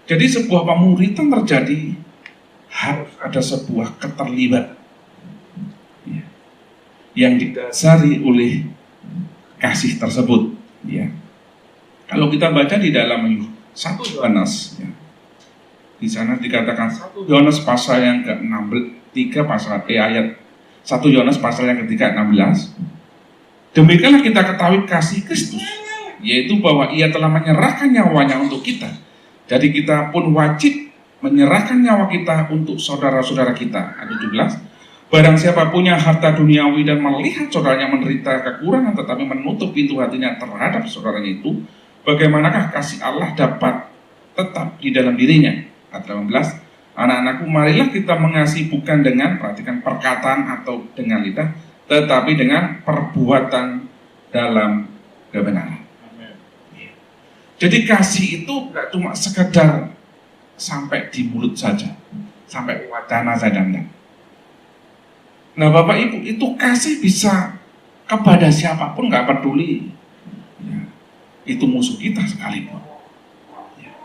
Jadi sebuah pemuritan terjadi harus ada sebuah keterlibatan yang didasari oleh kasih tersebut. Ya. Kalau kita baca di dalam 1 Yohanes, ya, di sana dikatakan 1 Yohanes pasal yang ke-3 ayat 1 Yohanes pasal yang ketiga 16. Demikianlah kita ketahui kasih Kristus, yaitu bahwa Ia telah menyerahkan nyawanya untuk kita. Jadi kita pun wajib menyerahkan nyawa kita untuk saudara-saudara kita. Ayat 17. Barang siapa punya harta duniawi dan melihat saudaranya menderita kekurangan tetapi menutup pintu hatinya terhadap saudaranya itu, bagaimanakah kasih Allah dapat tetap di dalam dirinya? Ayat 18. Anak-anakku, marilah kita mengasihi bukan dengan, perhatikan, perkataan atau dengan lidah, tetapi dengan perbuatan dalam kebenaran. Jadi kasih itu tidak cuma sekedar sampai di mulut saja, sampai wacana saja, enggak. Nah Bapak Ibu, itu kasih bisa kepada siapapun, nggak peduli ya, itu musuh kita sekalipun ya.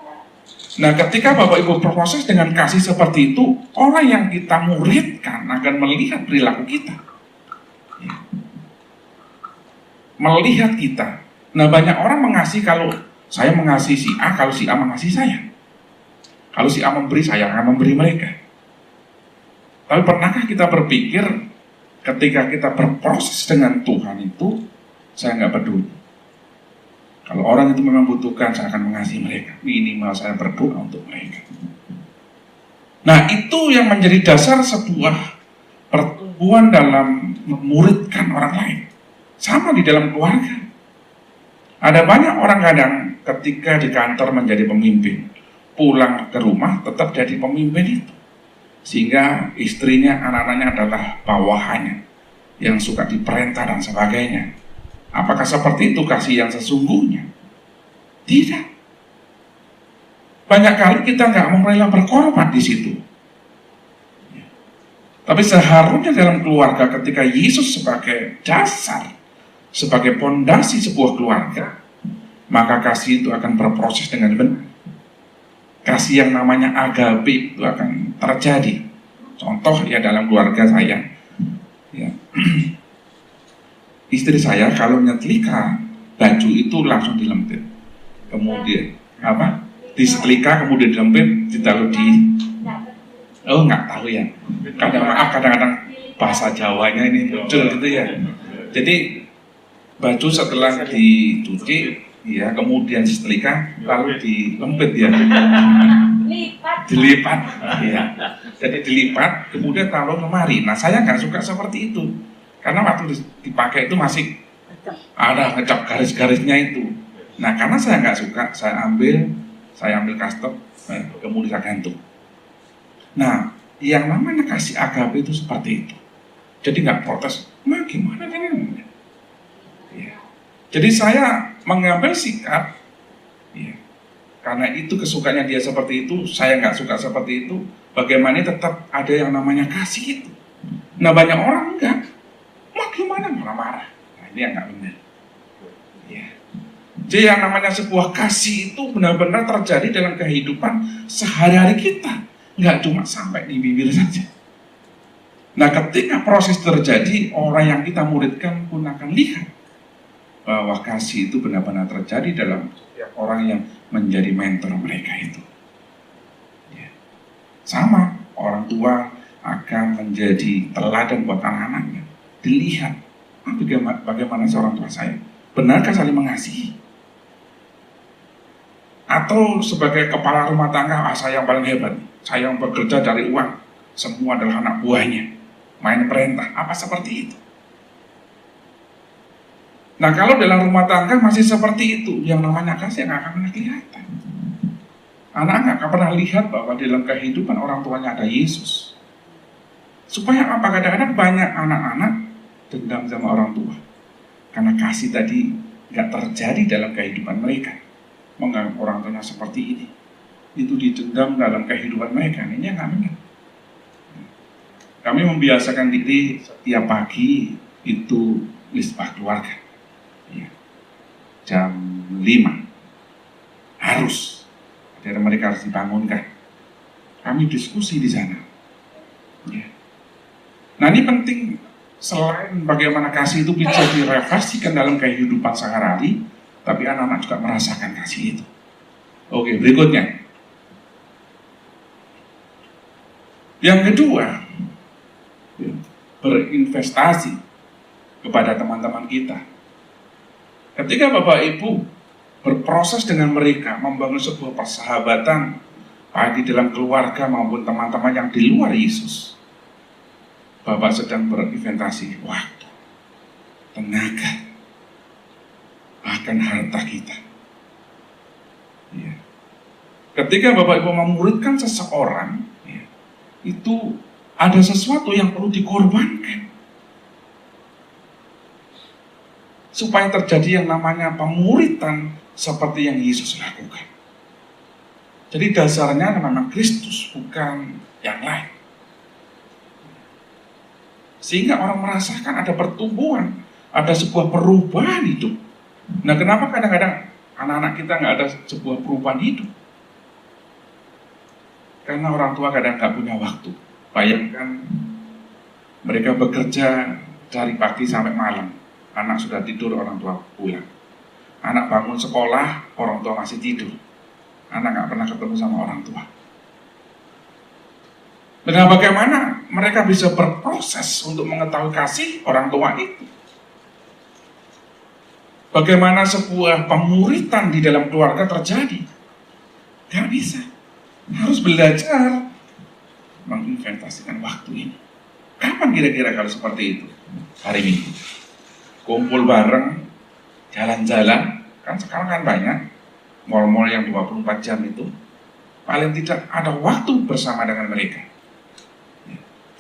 Nah ketika Bapak Ibu berproses dengan kasih seperti itu, orang yang kita muridkan akan melihat perilaku kita ya. Melihat kita. Nah banyak orang mengasihi, kalau saya mengasihi si A, kalau si A mengasihi saya. Kalau si A memberi, saya akan memberi mereka. Tapi pernahkah kita berpikir ketika kita berproses dengan Tuhan itu, saya nggak peduli. Kalau orang itu memang butuhkan, saya akan mengasihi mereka. Minimal saya berdoa untuk mereka. Nah itu yang menjadi dasar sebuah pertumbuhan dalam memuridkan orang lain. Sama di dalam keluarga. Ada banyak orang kadang ketika di kantor menjadi pemimpin, pulang ke rumah tetap jadi pemimpin itu. Sehingga istrinya, anak-anaknya adalah bawahannya yang suka diperintah dan sebagainya. Apakah seperti itu kasih yang sesungguhnya? Tidak. Banyak kali kita nggak mau rela berkorban di situ. Tapi seharusnya dalam keluarga ketika Yesus sebagai dasar, sebagai pondasi sebuah keluarga, maka kasih itu akan berproses dengan benar. Kasih yang namanya agape itu akan terjadi. Contoh ya dalam keluarga saya ya. Istri saya kalau nyetrika baju itu langsung dilempit, kemudian disetrika, kemudian dilempit, ditaruh di nggak tahu ya, kadang-kadang bahasa Jawanya ini muncul gitu ya. Jadi baju setelah dicuci ya, kemudian setrika lalu dilempit ya, dilipat ya. Jadi dilipat kemudian taruh lemari. Nah saya nggak suka seperti itu, karena waktu dipakai itu masih ada ngecap garis-garisnya itu. Nah karena saya nggak suka, saya ambil kastop, kemudian saya gantung. Nah yang namanya kasih agape itu seperti itu. Jadi nggak protes, nah gimana ini? Ya. Jadi saya mengambil sikap, ya, karena itu kesukaannya dia seperti itu, saya nggak suka seperti itu. Bagaimana tetap ada yang namanya kasih itu. Nah banyak orang enggak, gimana marah-marah. Nah ini yang nggak benar. Ya. Jadi yang namanya sebuah kasih itu benar-benar terjadi dalam kehidupan sehari-hari kita, nggak cuma sampai di bibir saja. Nah ketika proses terjadi, orang yang kita muridkan pun akan lihat bahwa kasih itu benar-benar terjadi dalam orang yang menjadi mentor mereka itu. Ya. Sama, orang tua akan menjadi teladan buat anak-anaknya. Dilihat, bagaimana seorang tua saya, benarkah saling mengasihi? Atau sebagai kepala rumah tangga, saya yang paling hebat, saya yang bekerja dari uang, semua adalah anak buahnya, main perintah, apa seperti itu? Nah kalau dalam rumah tangga masih seperti itu, yang namanya kasih nggak akan pernah kelihatan. Anak nggak akan pernah lihat bahwa dalam kehidupan orang tuanya ada Yesus. Supaya apa? Kadang-kadang banyak anak-anak dendam sama orang tua, karena kasih tadi nggak terjadi dalam kehidupan mereka. Menganggap orang tuanya seperti ini, itu didendam dalam kehidupan mereka. Ini nggak benar. Kami membiasakan diri setiap pagi itu misbah keluarga. Jam 5 harus Daerah mereka harus dibangunkan. Kami diskusi di sana. Ya. Nah ini penting, selain bagaimana kasih itu bisa direfleksikan dalam kehidupan sehari-hari, tapi anak-anak juga merasakan kasih itu. Oke, berikutnya. Yang kedua, berinvestasi kepada teman-teman kita. Ketika Bapak Ibu berproses dengan mereka, membangun sebuah persahabatan, baik di dalam keluarga maupun teman-teman yang di luar Yesus, Bapak sedang berinvestasi waktu, tenaga, bahkan harta kita. Ya. Ketika Bapak Ibu memuridkan seseorang, ya, itu ada sesuatu yang perlu dikorbankan supaya terjadi yang namanya pemuritan seperti yang Yesus lakukan. Jadi dasarnya memang Kristus, bukan yang lain. Sehingga orang merasakan ada pertumbuhan, ada sebuah perubahan hidup. Nah, kenapa kadang-kadang anak-anak kita nggak ada sebuah perubahan hidup? Karena orang tua kadang nggak punya waktu. Bayangkan mereka bekerja dari pagi sampai malam, anak sudah tidur, orang tua pulang. Anak bangun sekolah, orang tua masih tidur. Anak nggak pernah ketemu sama orang tua. Dan bagaimana mereka bisa berproses untuk mengetahui kasih orang tua itu? Bagaimana sebuah pemuritan di dalam keluarga terjadi? Gak bisa. Harus belajar menginvestasikan waktu ini. Kapan kira-kira kalau seperti itu? Hari Minggu. Kumpul bareng, jalan-jalan. Kan sekarang kan banyak mal-mal yang 24 jam itu. Paling tidak ada waktu bersama dengan mereka.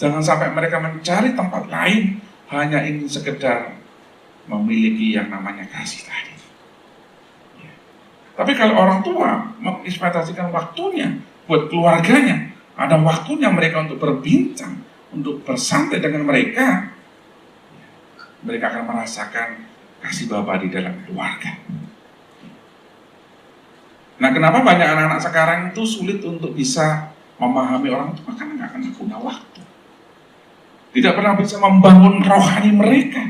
Jangan sampai mereka mencari tempat lain hanya ingin sekedar memiliki yang namanya kasih tadi. Ya. Tapi kalau orang tua menginvestasikan waktunya buat keluarganya, ada waktunya mereka untuk berbincang, untuk bersantai dengan mereka, mereka akan merasakan kasih Bapa di dalam keluarga. Nah, kenapa banyak anak-anak sekarang itu sulit untuk bisa memahami orang tua? Karena nggak pernah punya waktu. Tidak pernah bisa membangun rohani mereka.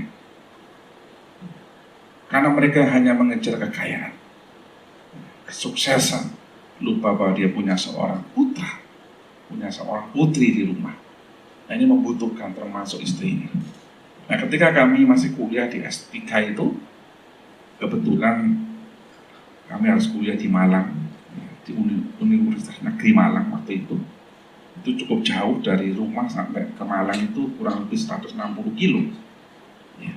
Karena mereka hanya mengejar kekayaan, kesuksesan, lupa bahwa dia punya seorang putra, punya seorang putri di rumah. Nah, ini membutuhkan termasuk istrinya. Nah, ketika kami masih kuliah di S3 itu, kebetulan kami harus kuliah di Malang, di Universitas Negeri Malang waktu itu. Itu cukup jauh dari rumah sampai ke Malang itu kurang lebih 160 kilo. Ya.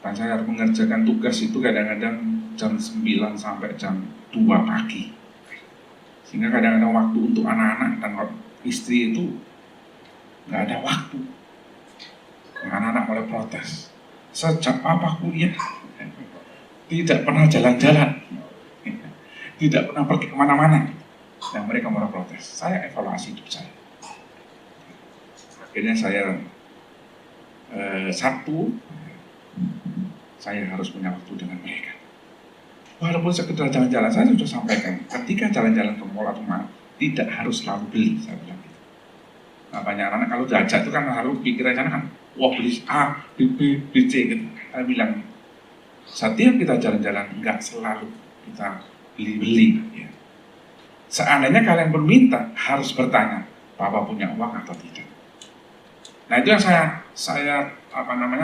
Dan saya harus mengerjakan tugas itu kadang-kadang jam 9 sampai jam 2 pagi. Sehingga kadang-kadang waktu untuk anak-anak dan istri itu nggak ada waktu. Anak-anak mulai protes. Sejak apa kuliah? Tidak pernah jalan-jalan. Tidak pernah pergi kemana-mana. Dan mereka mulai protes. Saya evaluasi hidup saya. Akhirnya saya Sabtu saya harus punya waktu dengan mereka. Walaupun sekedar jalan-jalan, saya sudah sampaikan, ketika jalan-jalan ke mall atau mana, tidak harus selalu beli, saya bilang gitu. Nah, banyak anak kalau diajak itu kan harus pikirannya kan, wah beli A, beli B, beli C gitu. Saya bilang, setiap kita jalan-jalan enggak selalu kita beli-beli. Ya. Seandainya kalian berminta, harus bertanya, Papa punya uang atau tidak. Nah itu yang saya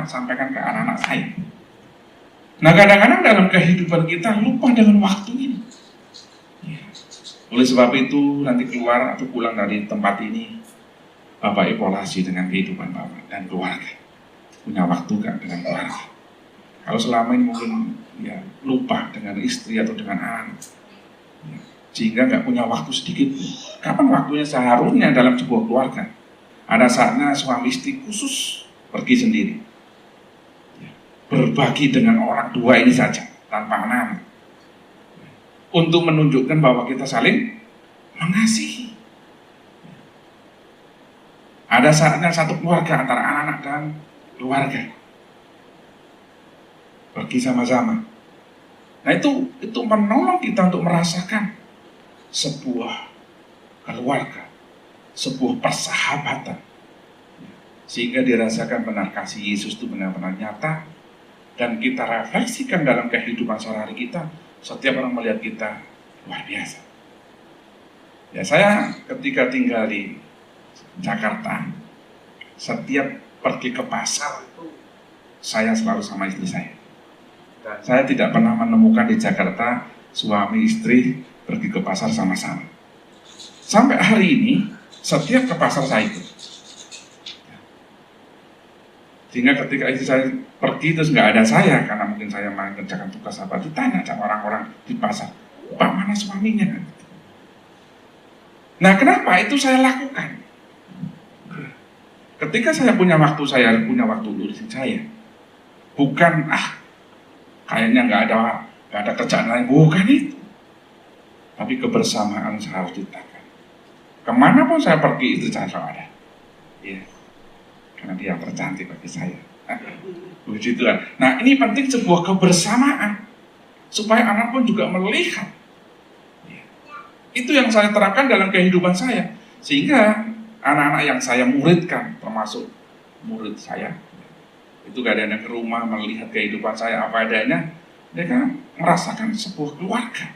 sampaikan ke anak-anak saya. Nah kadang-kadang dalam kehidupan kita lupa dengan waktu ini. Ya. Oleh sebab itu nanti keluar atau pulang dari tempat ini, Bapak evaluasi dengan kehidupan Bapak dan keluarga. Punya waktu gak dengan keluarga? Kalau selama ini mungkin ya lupa dengan istri atau dengan anak, ya, sehingga gak punya waktu sedikit. Kapan waktunya seharusnya dalam sebuah keluarga? Ada saatnya suami istri khusus pergi sendiri. Berbagi dengan orang tua ini saja, tanpa anak. Untuk menunjukkan bahwa kita saling mengasihi. Ada saatnya satu keluarga antara anak-anak dan keluarga. Pergi sama-sama. Nah itu menolong kita untuk merasakan sebuah keluarga, sebuah persahabatan, sehingga dirasakan benar kasih Yesus itu benar-benar nyata, dan kita refleksikan dalam kehidupan sehari-hari kita. Setiap orang melihat kita luar biasa. Ya, saya ketika tinggal di Jakarta, setiap pergi ke pasar itu saya selalu sama istri saya. Dan saya tidak pernah menemukan di Jakarta suami istri pergi ke pasar sama-sama. Sampai hari ini, setiap ke pasar saya ikut. Sehingga ketika istri saya pergi terus nggak ada saya, karena mungkin saya mengerjakan tugas apa, ditanya sama orang-orang di pasar, Pak, mana suaminya? Nah, kenapa itu saya lakukan? Ketika saya punya waktu untuk istri saya. Bukan, kayaknya nggak ada kerjaan lain, bukan itu. Tapi kebersamaan harus ditanam. Kemana pun saya pergi, istri saya selalu ada. Ya. Karena dia tercantik bagi saya. Begitu kan. Nah, ini penting sebuah kebersamaan supaya anak pun juga melihat. Itu yang saya terapkan dalam kehidupan saya, sehingga anak-anak yang saya muridkan, termasuk murid saya, itu kadang-kadang ke rumah melihat kehidupan saya apa adanya, mereka merasakan sebuah keluarga.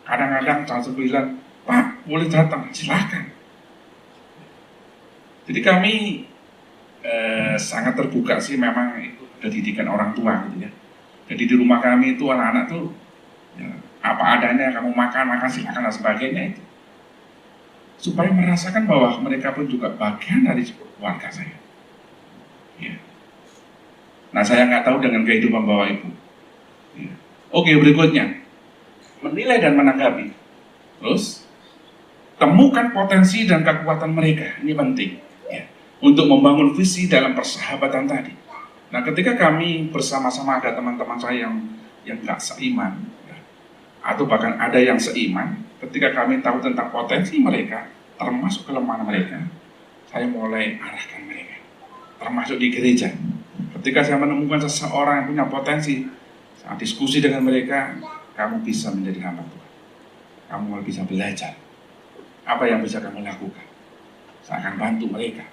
Kadang-kadang saya bilang, Pak, boleh datang, silakan. Jadi kami sangat terbuka sih, memang itu ada didikan orang tua gitu ya. Jadi di rumah kami itu anak-anak tuh ya, apa adanya, kamu makan silakan dan sebagainya itu. Supaya merasakan bahwa mereka pun juga bagian dari keluarga saya. Ya. Nah, saya nggak tahu dengan kehidupan Bapak Ibu. Ya. Oke, berikutnya. Menilai dan menanggapi. Terus, temukan potensi dan kekuatan mereka. Ini penting. Ya. Untuk membangun visi dalam persahabatan tadi. Nah, ketika kami bersama-sama ada teman-teman saya yang nggak seiman, ya, atau bahkan ada yang seiman, ketika kami tahu tentang potensi mereka, termasuk kelemahan mereka, saya mulai arahkan mereka. Termasuk di gereja. Ketika saya menemukan seseorang yang punya potensi, saat diskusi dengan mereka, kamu bisa menjadi hamba Tuhan. Kamu bisa belajar. Apa yang bisa kamu lakukan? Saya akan bantu mereka.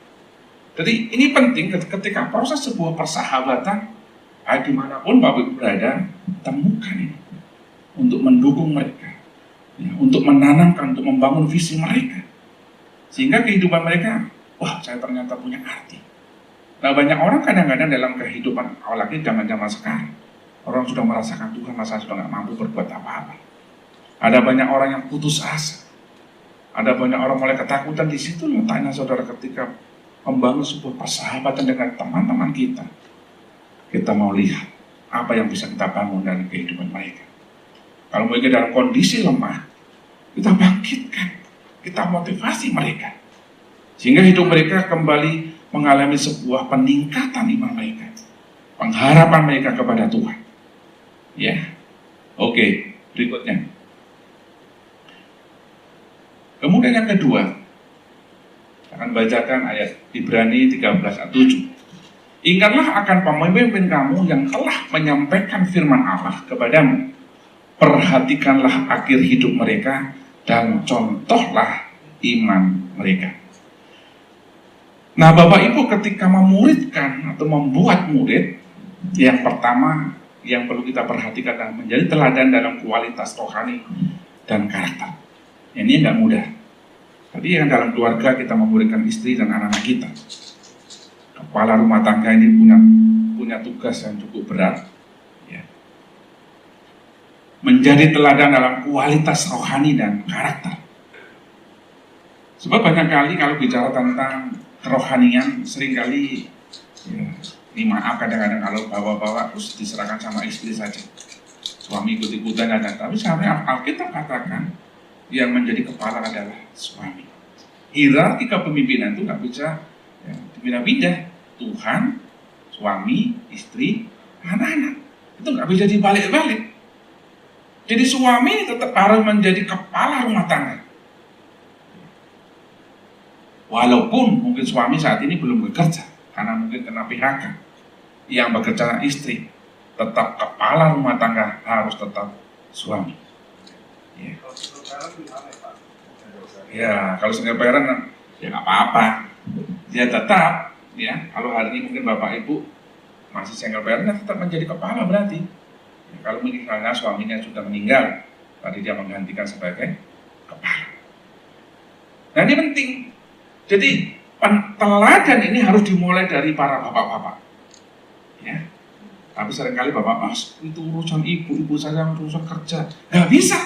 Jadi ini penting ketika proses sebuah persahabatan, dimanapun Bapak Ibu berada, temukan ini. Untuk mendukung mereka. Ya, untuk menanamkan, untuk membangun visi mereka. Sehingga kehidupan mereka, wah, saya ternyata punya arti. Nah, banyak orang kadang-kadang dalam kehidupan, apalagi zaman-zaman sekarang, orang sudah merasakan Tuhan, masa sudah nggak mampu berbuat apa-apa. Ada banyak orang yang putus asa. Ada banyak orang mulai ketakutan. Di situ letaknya saudara ketika membangun sebuah persahabatan dengan teman-teman kita. Kita mau lihat apa yang bisa kita bangun dalam kehidupan mereka. Kalau mereka dalam kondisi lemah, kita bangkitkan, kita motivasi mereka. Sehingga hidup mereka kembali mengalami sebuah peningkatan iman mereka. Pengharapan mereka kepada Tuhan. Ya, oke, berikutnya. Kemudian yang kedua, saya akan bacakan ayat Ibrani 13 ayat 7. Ingatlah akan pemimpin kamu yang telah menyampaikan firman Allah kepadamu. Perhatikanlah akhir hidup mereka dan contohlah iman mereka. Nah, Bapak Ibu ketika memuridkan atau membuat murid, yang pertama yang perlu kita perhatikan adalah menjadi teladan dalam kualitas rohani dan karakter. Ini nggak mudah. Tadi yang dalam keluarga kita memuridkan istri dan anak-anak kita. Kepala rumah tangga ini punya tugas yang cukup berat. Ya. Menjadi teladan dalam kualitas rohani dan karakter. Sebab banyak kali kalau bicara tentang kerohanian, seringkali ya, maaf kadang-kadang kalau bawa-bawa terus diserahkan sama istri saja. Suami ikut-ikutan ada. Tapi sebenarnya Alkitab katakan yang menjadi kepala adalah suami. Hierarki kepemimpinan itu nggak bisa ya, dipindah-pindah. Tuhan, suami, istri, anak-anak. Itu nggak bisa dibalik-balik. Jadi suami tetap harus menjadi kepala rumah tangga. Walaupun mungkin suami saat ini belum bekerja, karena mungkin kena PHK. Yang bekerja istri, tetap kepala rumah tangga harus tetap suami. Ya, ya kalau single parent ya nggak apa-apa. Dia tetap, ya kalau hari ini mungkin bapak ibu masih single parent, tetap menjadi kepala berarti. Ya, kalau misalnya suaminya sudah meninggal, tadi dia menggantikan sebagai kepala. Nah ini penting. Jadi teladan ini harus dimulai dari para bapak-bapak. Ya. Tapi seringkali bapak, itu urusan ibu saja urusan kerja. Nggak bisa.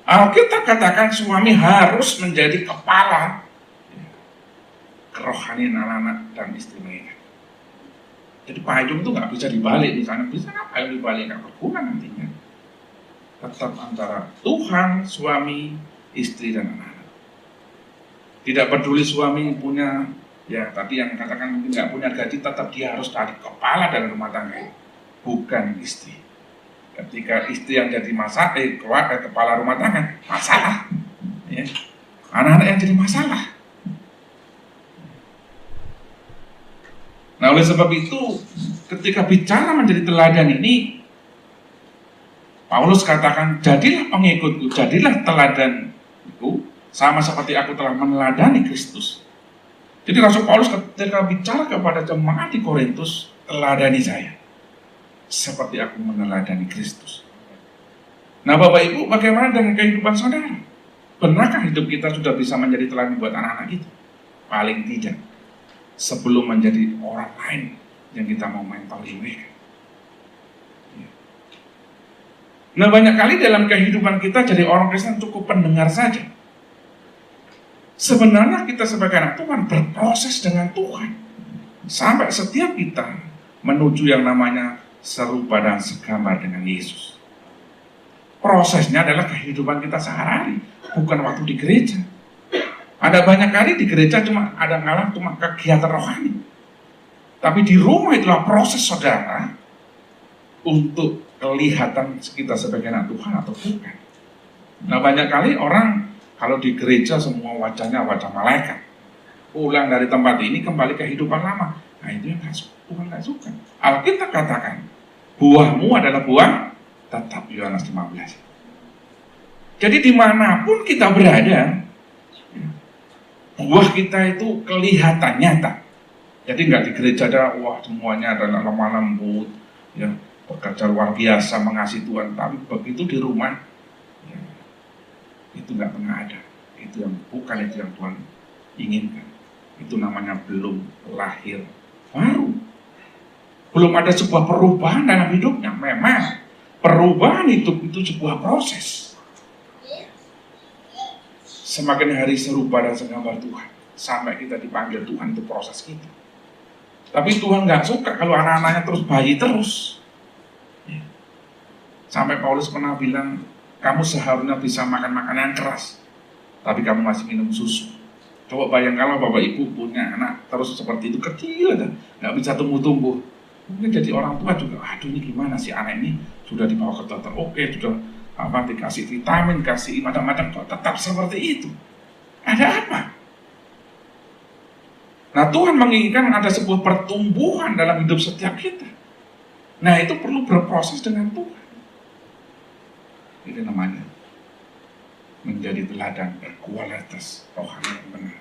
Alkitab katakan suami harus menjadi kepala kerohanian anak-anak dan istri mereka. Jadi payung itu nggak bisa dibalik, misalnya bisa nggak payung dibalik, nggak berguna nantinya. Tetap antara Tuhan, suami, istri dan anak-anak. Tidak peduli suami punya, ya tadi yang katakan mungkin nggak punya gaji, tetap dia harus jadi kepala dalam rumah tangga, bukan istri. Ketika istri yang jadi kepala rumah tangga, masalah. Ya. Anak-anak yang jadi masalah. Nah oleh sebab itu, ketika bicara menjadi teladan ini, Paulus katakan, jadilah pengikutku, jadilah teladanku, sama seperti aku telah meneladani Kristus. Jadi Rasul Paulus ketika bicara kepada jemaat di Korintus, teladani saya, seperti aku meneladani Kristus. Nah Bapak Ibu, bagaimana dengan kehidupan saudara? Benarkah hidup kita sudah bisa menjadi teladan buat anak-anak itu? Paling tidak, sebelum menjadi orang lain yang kita mau mentoring mereka. Nah banyak kali dalam kehidupan kita jadi orang Kristen cukup pendengar saja. Sebenarnya kita sebagai anak Tuhan berproses dengan Tuhan. Sampai setiap kita menuju yang namanya serupa dan segambar dengan Yesus. Prosesnya adalah kehidupan kita sehari-hari, bukan waktu di gereja. Ada banyak kali di gereja cuma kegiatan rohani. Tapi di rumah itulah proses saudara untuk kelihatan kita sebagai anak Tuhan atau bukan. Nah banyak kali orang kalau di gereja semua wajahnya wajah malaikat. Pulang dari tempat ini kembali ke kehidupan lama. Nah itu yang Tuhan nggak suka. Alkitab katakan, buahmu adalah buah tetap, Yohanes 15. Jadi dimanapun kita berada, buah kita itu kelihatan nyata. Jadi nggak di gereja ada, wah semuanya adalah lemah lembut, ya, bekerja luar biasa mengasihi Tuhan. Tapi begitu di rumah, ya, itu nggak pernah ada. Itu yang bukan itu yang Tuhan inginkan. Itu namanya belum lahir baru. Belum ada sebuah perubahan dalam hidupnya. Memang perubahan hidup itu sebuah proses. Semakin hari serupa dan segambar Tuhan, sampai kita dipanggil Tuhan, itu proses kita. Tapi Tuhan nggak suka kalau anak-anaknya terus bayi terus. Sampai Paulus pernah bilang, kamu seharusnya bisa makan makanan keras, tapi kamu masih minum susu. Coba bayangkan kalau bapak ibu punya anak terus seperti itu, kecil aja, nggak bisa tumbuh-tumbuh. Mungkin jadi orang tua juga, aduh ini gimana sih anak ini, sudah dibawa ke dokter, oke, sudah dikasih vitamin, kasih macam-macam, kok tetap seperti itu. Ada apa? Nah Tuhan menginginkan ada sebuah pertumbuhan dalam hidup setiap kita. Nah itu perlu berproses dengan Tuhan. Itu namanya menjadi teladan berkualitas rohani yang benar.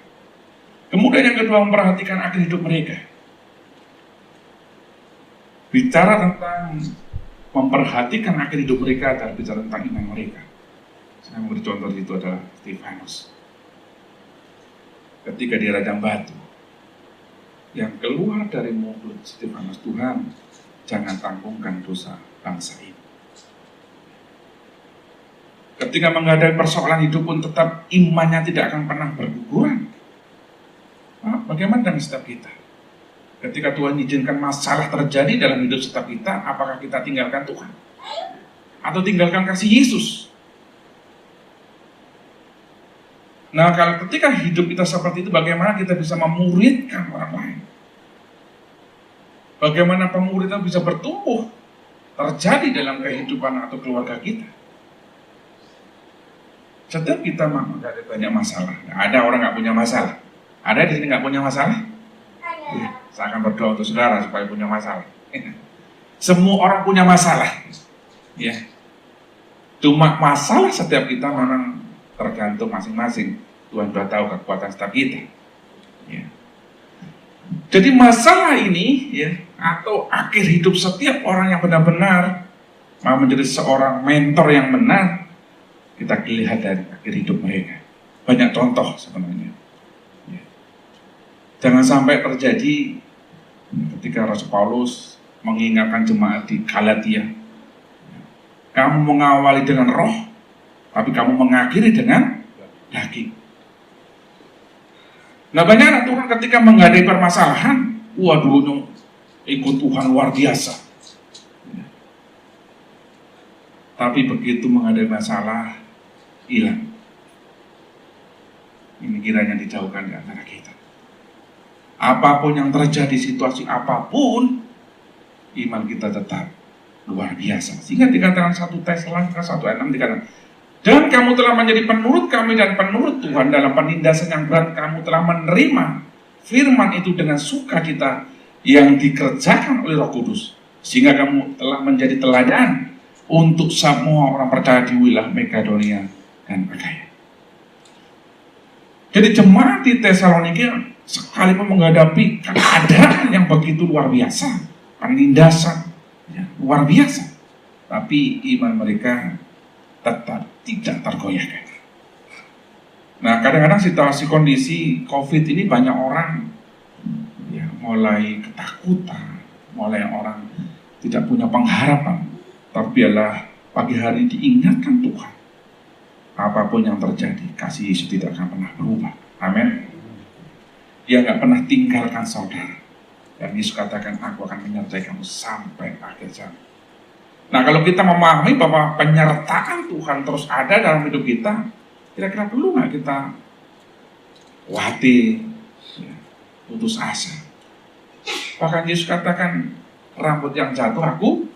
Kemudian yang kedua, memperhatikan akhir hidup mereka. Bicara tentang memperhatikan akhir hidup mereka dan bicara tentang iman mereka. Saya memberi contoh itu adalah Stefanus. Ketika dia rajam batu, yang keluar dari mulut Stefanus, Tuhan jangan tanggungkan dosa bangsa ini. Ketika menghadapi persoalan hidup pun tetap imannya tidak akan pernah berguguran. Nah, bagaimana dengan setiap kita? Ketika Tuhan izinkan masalah terjadi dalam hidup setiap kita, apakah kita tinggalkan Tuhan? Atau tinggalkan kasih Yesus? Nah, kalau ketika hidup kita seperti itu, bagaimana kita bisa memuridkan orang lain? Bagaimana pemuridan bisa bertumbuh terjadi dalam kehidupan atau keluarga kita? Setiap kita menghadapi banyak masalah. Ada orang nggak punya masalah? Ada di sini nggak punya masalah? Ya, saya akan berdoa untuk saudara supaya punya masalah. Semua orang punya masalah. Ya. Cuma masalah setiap kita memang tergantung masing-masing. Tuhan sudah tahu kekuatan setiap kita. Ya. Jadi masalah ini ya, atau akhir hidup setiap orang yang benar-benar mau menjadi seorang mentor yang benar, kita lihat dari akhir hidup mereka. Banyak contoh sebenarnya. Ya. Jangan sampai terjadi ketika Rasul Paulus mengingatkan jemaat di Galatia, kamu mengawali dengan roh, tapi kamu mengakhiri dengan daging. Nah, banyak anak Tuhan ketika menghadapi permasalahan, waduh, ikut Tuhan luar biasa. Tapi begitu menghadapi masalah, hilang. Ini kiranya dijauhkan di antara kita. Apapun yang terjadi, situasi apapun, iman kita tetap luar biasa. Sehingga dikatakan 1 Tesalonika 1:6 dikatakan, dan kamu telah menjadi penurut kami dan penurut Tuhan dalam penindasan yang berat. Kamu telah menerima firman itu dengan sukacita yang dikerjakan oleh Roh Kudus, sehingga kamu telah menjadi teladan untuk semua orang percaya di wilayah Makedonia dan Akaya. Jadi jemaat di Tesalonika sekalipun menghadapi keadaan yang begitu luar biasa, penindasan ya, luar biasa, tapi iman mereka tetap tidak tergoyahkan. Nah, kadang-kadang situasi kondisi COVID ini banyak orang ya, mulai ketakutan, mulai orang tidak punya pengharapan. Tapi biarlah pagi hari diingatkan Tuhan, apapun yang terjadi, kasih Yesus tidak akan pernah berubah. Amin. Dia nggak pernah tinggalkan saudara. Dan Yesus katakan, aku akan menyertai kamu sampai akhir zaman. Nah, kalau kita memahami bahwa penyertaan Tuhan terus ada dalam hidup kita, kira-kira perlu nggak kita khawatir, ya, putus asa? Bahkan Yesus katakan, rambut yang jatuh aku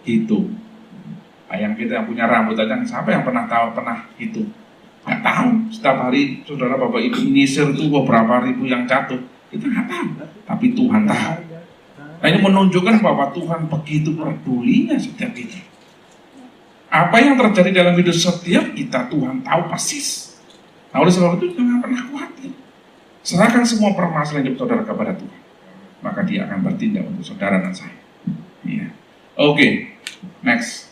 hitung. Ayam kita yang punya rambut aja, siapa yang pernah tahu, pernah hitung? Nggak tahu. Setiap hari saudara bapak ibu nyisir tuh beberapa ribu yang jatuh, kita nggak tahu. Tapi Tuhan tahu. Nah, ini menunjukkan bahwa Tuhan begitu pedulinya setiap kita. Apa yang terjadi dalam hidup setiap kita, Tuhan tahu persis. Nah, oleh sebab itu jangan pernah khawatir. Serahkan semua permasalahan hidup saudara kepada Tuhan. Maka Dia akan bertindak untuk saudara dan saya. Ya. Oke, next.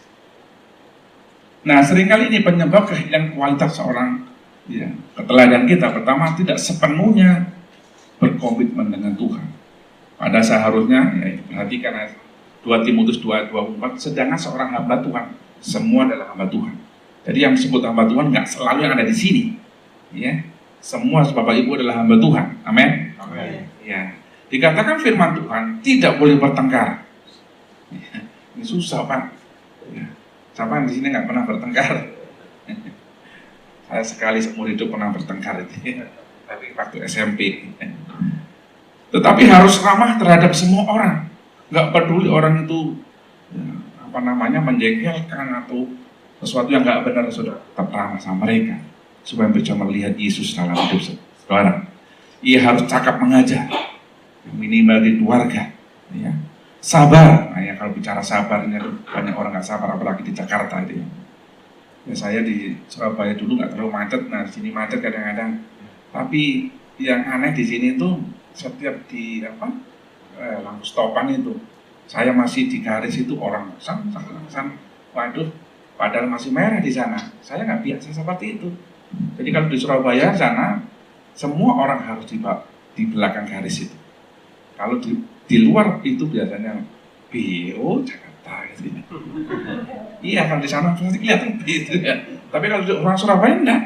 Nah, seringkali ini penyebab kehilangan kualitas seorang ya, keteladanan kita. Pertama, tidak sepenuhnya berkomitmen dengan Tuhan. Pada seharusnya, ya, perhatikan 2 Timotius 2:24, sedangkan seorang hamba Tuhan, semua adalah hamba Tuhan. Jadi yang disebut hamba Tuhan nggak selalu yang ada di sini. Ya, semua Bapak Ibu adalah hamba Tuhan. Amin. Amin. Ya, dikatakan firman Tuhan tidak boleh bertengkar. Ya, ini susah Pak. Ya, siapa yang di sini nggak pernah bertengkar? Saya sekali seumur hidup pernah bertengkar itu, ya. Tapi waktu SMP. Tetapi harus ramah terhadap semua orang. Nggak peduli orang itu ya, menjengkelkan atau sesuatu yang nggak benar, sudah tetap ramah sama mereka supaya bisa melihat Yesus dalam hidup sekarang. Ia harus cakap mengajar, minimal di keluarga. Ya. Sabar. Nah, ya, kalau bicara sabar ini banyak orang nggak sabar, apalagi di Jakarta itu. Ya, saya di Surabaya dulu nggak terlalu macet. Nah, di sini macet kadang-kadang. Tapi yang aneh di sini tuh setiap di lampu stopan itu, saya masih di garis itu orang waduh, padahal masih merah di sana. Saya nggak biasa seperti itu. Jadi kalau di Surabaya sana, semua orang harus di belakang garis itu. Kalau di luar itu biasanya BO Jakarta gitu. Iya, kalau di sana pasti kelihatan begitu ya. Tapi kalau di orang Surabaya enggak,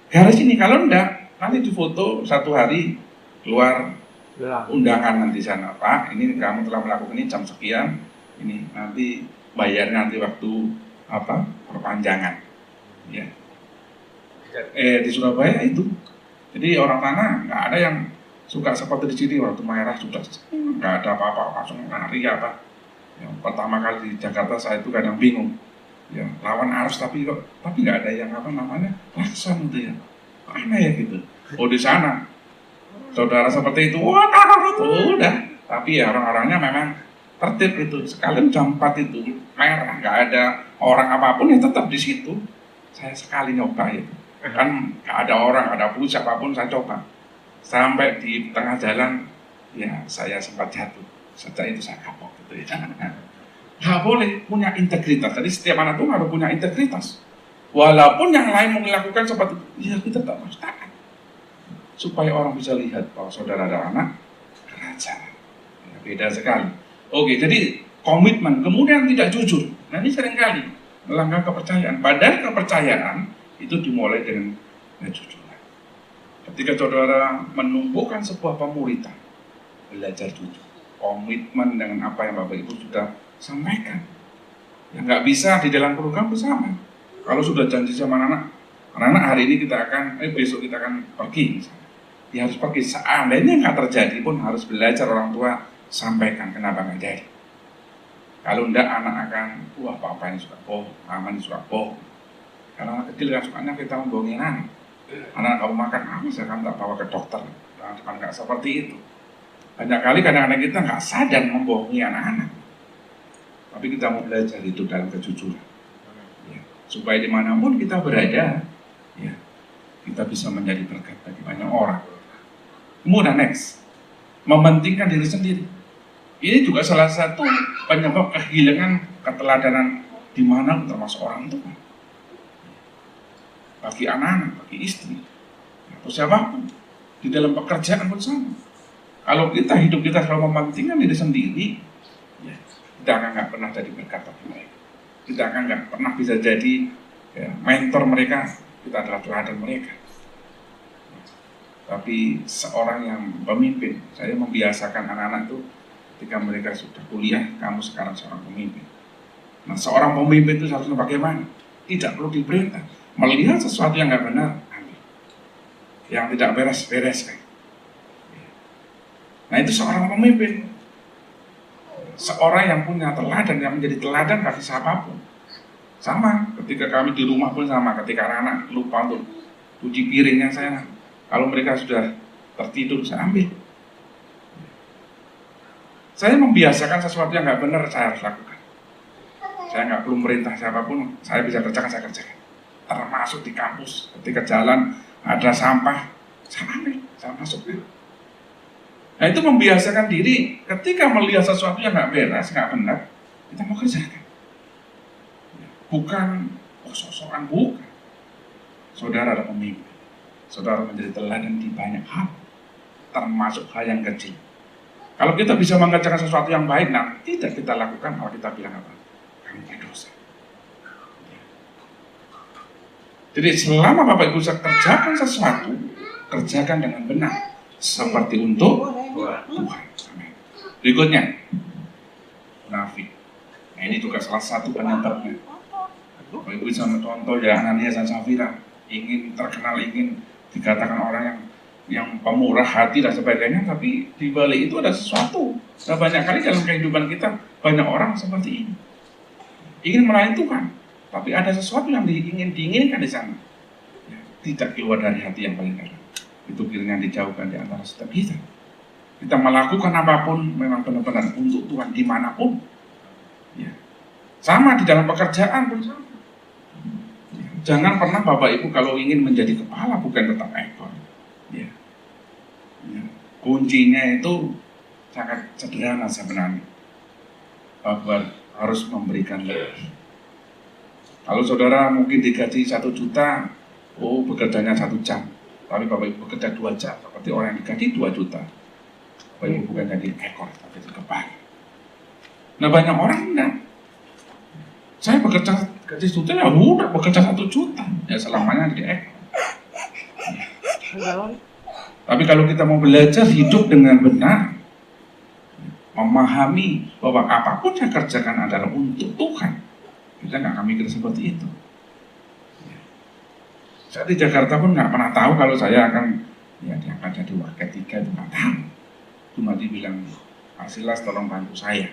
garis ini kalau enggak, nanti difoto satu hari keluar undangan nanti sana, Pak, ini kamu telah melakukan ini jam sekian, ini nanti bayar nanti waktu perpanjangan, ya. Di Surabaya itu, jadi orang sana nggak ada yang suka seperti di sini waktu merah sudah nggak ada apa-apa langsung lari apa. Yang pertama kali di Jakarta saya itu kadang bingung, ya lawan arus tapi nggak ada yang klakson gitu ya, aneh ya gitu. Oh di sana saudara seperti itu, wah udah. Tapi ya orang-orangnya memang tertib itu. Sekalian jam 4 itu merah, nggak ada orang apapun ya tetap di situ. Saya sekali nyoba ya, kan nggak ada orang, nggak ada bus, apapun saya coba. Sampai di tengah jalan, ya saya sempat jatuh. Sejak itu saya kapok gitu ya. Nggak boleh, punya integritas. Jadi setiap anak itu harus punya integritas. Walaupun yang lain mau melakukan seperti itu, ya kita tetap harus taat. Supaya orang bisa lihat bahwa saudara adalah anak kerajaan. Ya, beda sekali. Oke, jadi komitmen, kemudian tidak jujur. Nah ini seringkali melanggar kepercayaan. Padahal kepercayaan itu dimulai dengan kejujuran. Ketika saudara menumbuhkan sebuah pemuritan, belajar jujur, komitmen dengan apa yang Bapak Ibu sudah sampaikan. Ya nggak bisa di dalam program bersama. Kalau sudah janji sama anak-anak hari ini kita akan, besok kita akan pergi misalnya. Ya harus pergi, seandainya nggak terjadi pun harus belajar orang tua sampaikan kenapa nggak jadi. Kalau enggak anak akan, wah papa ini suka bohong, mama ini suka bohong. Karena anak kecil kan sukanya kita membohongin anak. Anak kamu makan apa, saya kan tak bawa ke dokter. Kan nggak seperti itu. Banyak kali kadang-kadang kita nggak sadar membohongi anak-anak. Tapi kita mau belajar itu dalam kejujuran. Ya, supaya dimanapun kita berada, ya, kita bisa menjadi berkat bagi banyak orang. Kemudian next, mementingkan diri sendiri. Ini juga salah satu penyebab kehilangan keteladanan di mana termasuk orang tua. Bagi anak-anak, bagi istri, atau siapapun, di dalam pekerjaan pun sama. Kalau hidup kita selalu mementingkan diri sendiri, ya, kita akan nggak pernah jadi berkat bagi mereka. Kita akan nggak pernah bisa jadi ya, mentor mereka, kita adalah teladan mereka. Tapi seorang yang pemimpin, saya membiasakan anak-anak itu ketika mereka sudah kuliah, kamu sekarang seorang pemimpin. Nah, seorang pemimpin itu harusnya bagaimana? Tidak perlu diperintah. Melihat sesuatu yang nggak benar, ambil. Yang tidak beres-beres kan. Nah, itu seorang pemimpin. Seorang yang punya teladan, yang menjadi teladan bagi siapapun. Sama, ketika kami di rumah pun sama. Ketika anak-anak lupa untuk cuci piringnya, saya, kalau mereka sudah tertidur, saya ambil. Saya membiasakan sesuatu yang nggak benar, saya harus lakukan. Saya nggak perlu merintah siapapun, saya bisa kerjakan, saya kerjakan. Termasuk di kampus, ketika jalan ada sampah, saya ambil, saya masukin. Nah itu membiasakan diri, ketika melihat sesuatu yang nggak beres, nggak benar, kita mau kerjakan. Bukan sok-sokan, bukan. Saudara ada pemimpin, saudara menjadi teladan di banyak hal, termasuk hal yang kecil. Kalau kita bisa mengerjakan sesuatu yang baik, nah tidak kita lakukan, kalau kita bilang apa? Kamu berdosa. Jadi selama Bapak Ibu kerjakan sesuatu, kerjakan dengan benar, seperti untuk Tuhan. Berikutnya, munafik. Nah ini juga salah satu penyebabnya. Bapak Ibu bisa contoh ya Ananias dan Safira, ingin terkenal, ingin dikatakan orang yang pemurah hati dan sebagainya, tapi di balik itu ada sesuatu. Nah, banyak kali dalam kehidupan kita banyak orang seperti ini, ingin melayani Tuhan, tapi ada sesuatu yang diinginkan di sana, ya, tidak keluar dari hati yang paling dalam. Itu kiranya dijauhkan di antara setiap kita. Kita melakukan apapun memang benar-benar untuk Tuhan dimanapun. Ya. Sama di dalam pekerjaan pun sama. Ya. Jangan pernah Bapak Ibu kalau ingin menjadi kepala bukan tetap ekor. Ya. Ya. Kuncinya itu sangat sederhana sebenarnya, bahwa harus memberikan lebih. Kalau saudara mungkin digaji 1 juta, bekerjanya 1 jam, tapi Bapak Ibu bekerja 2 jam, seperti orang yang digaji 2 juta. Bapak Ibu bukan jadi ekor, tapi jadi kepala. Nah banyak orang enggak. Saya bekerja gaji 1 juta, ya udah bekerja 1 juta, ya selamanya jadi ekor. Tapi kalau kita mau belajar hidup dengan benar, memahami bahwa apapun yang kerjakan adalah untuk Tuhan, kita nggak akan mikir seperti itu. Saya di Jakarta pun nggak pernah tahu kalau saya akan diangkat jadi wakil 3, itu nggak tahu. Cuma dibilang, Pak Silas tolong bantu saya.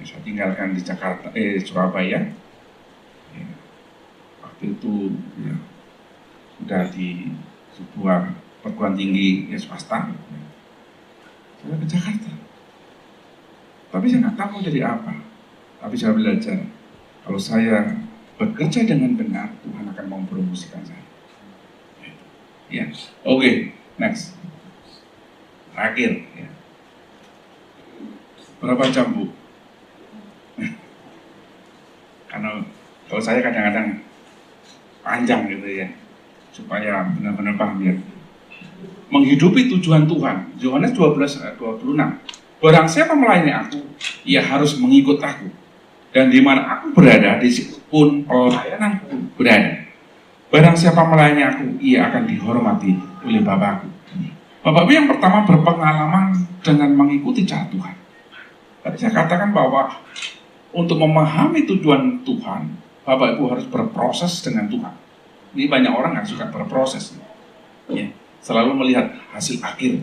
Saya tinggalkan di Jakarta, Surabaya. Ya, waktu itu ya, sudah di sebuah perguruan tinggi swasta. Saya ke Jakarta. Tapi saya nggak tahu mau jadi apa. Tapi saya belajar Kalau saya bekerja dengan benar, Tuhan akan mempromosikan saya. Ya, oke, next. Terakhir, ya. Berapa jam, Bu? Karena kalau saya kadang-kadang panjang gitu ya, supaya benar-benar paham ya. Menghidupi tujuan Tuhan. Yohanes 12:26. Barang siapa melayani aku, ia harus mengikut aku. Dan di mana aku berada, di situ pun pelayananku berada. Barang siapa melayani aku, ia akan dihormati oleh Bapakku. Bapak-Ibu yang pertama berpengalaman dengan mengikuti cara Tuhan. Tadi saya katakan bahwa untuk memahami tujuan Tuhan, Bapak Ibu harus berproses dengan Tuhan. Ini banyak orang yang suka berproses, ya, selalu melihat hasil akhir,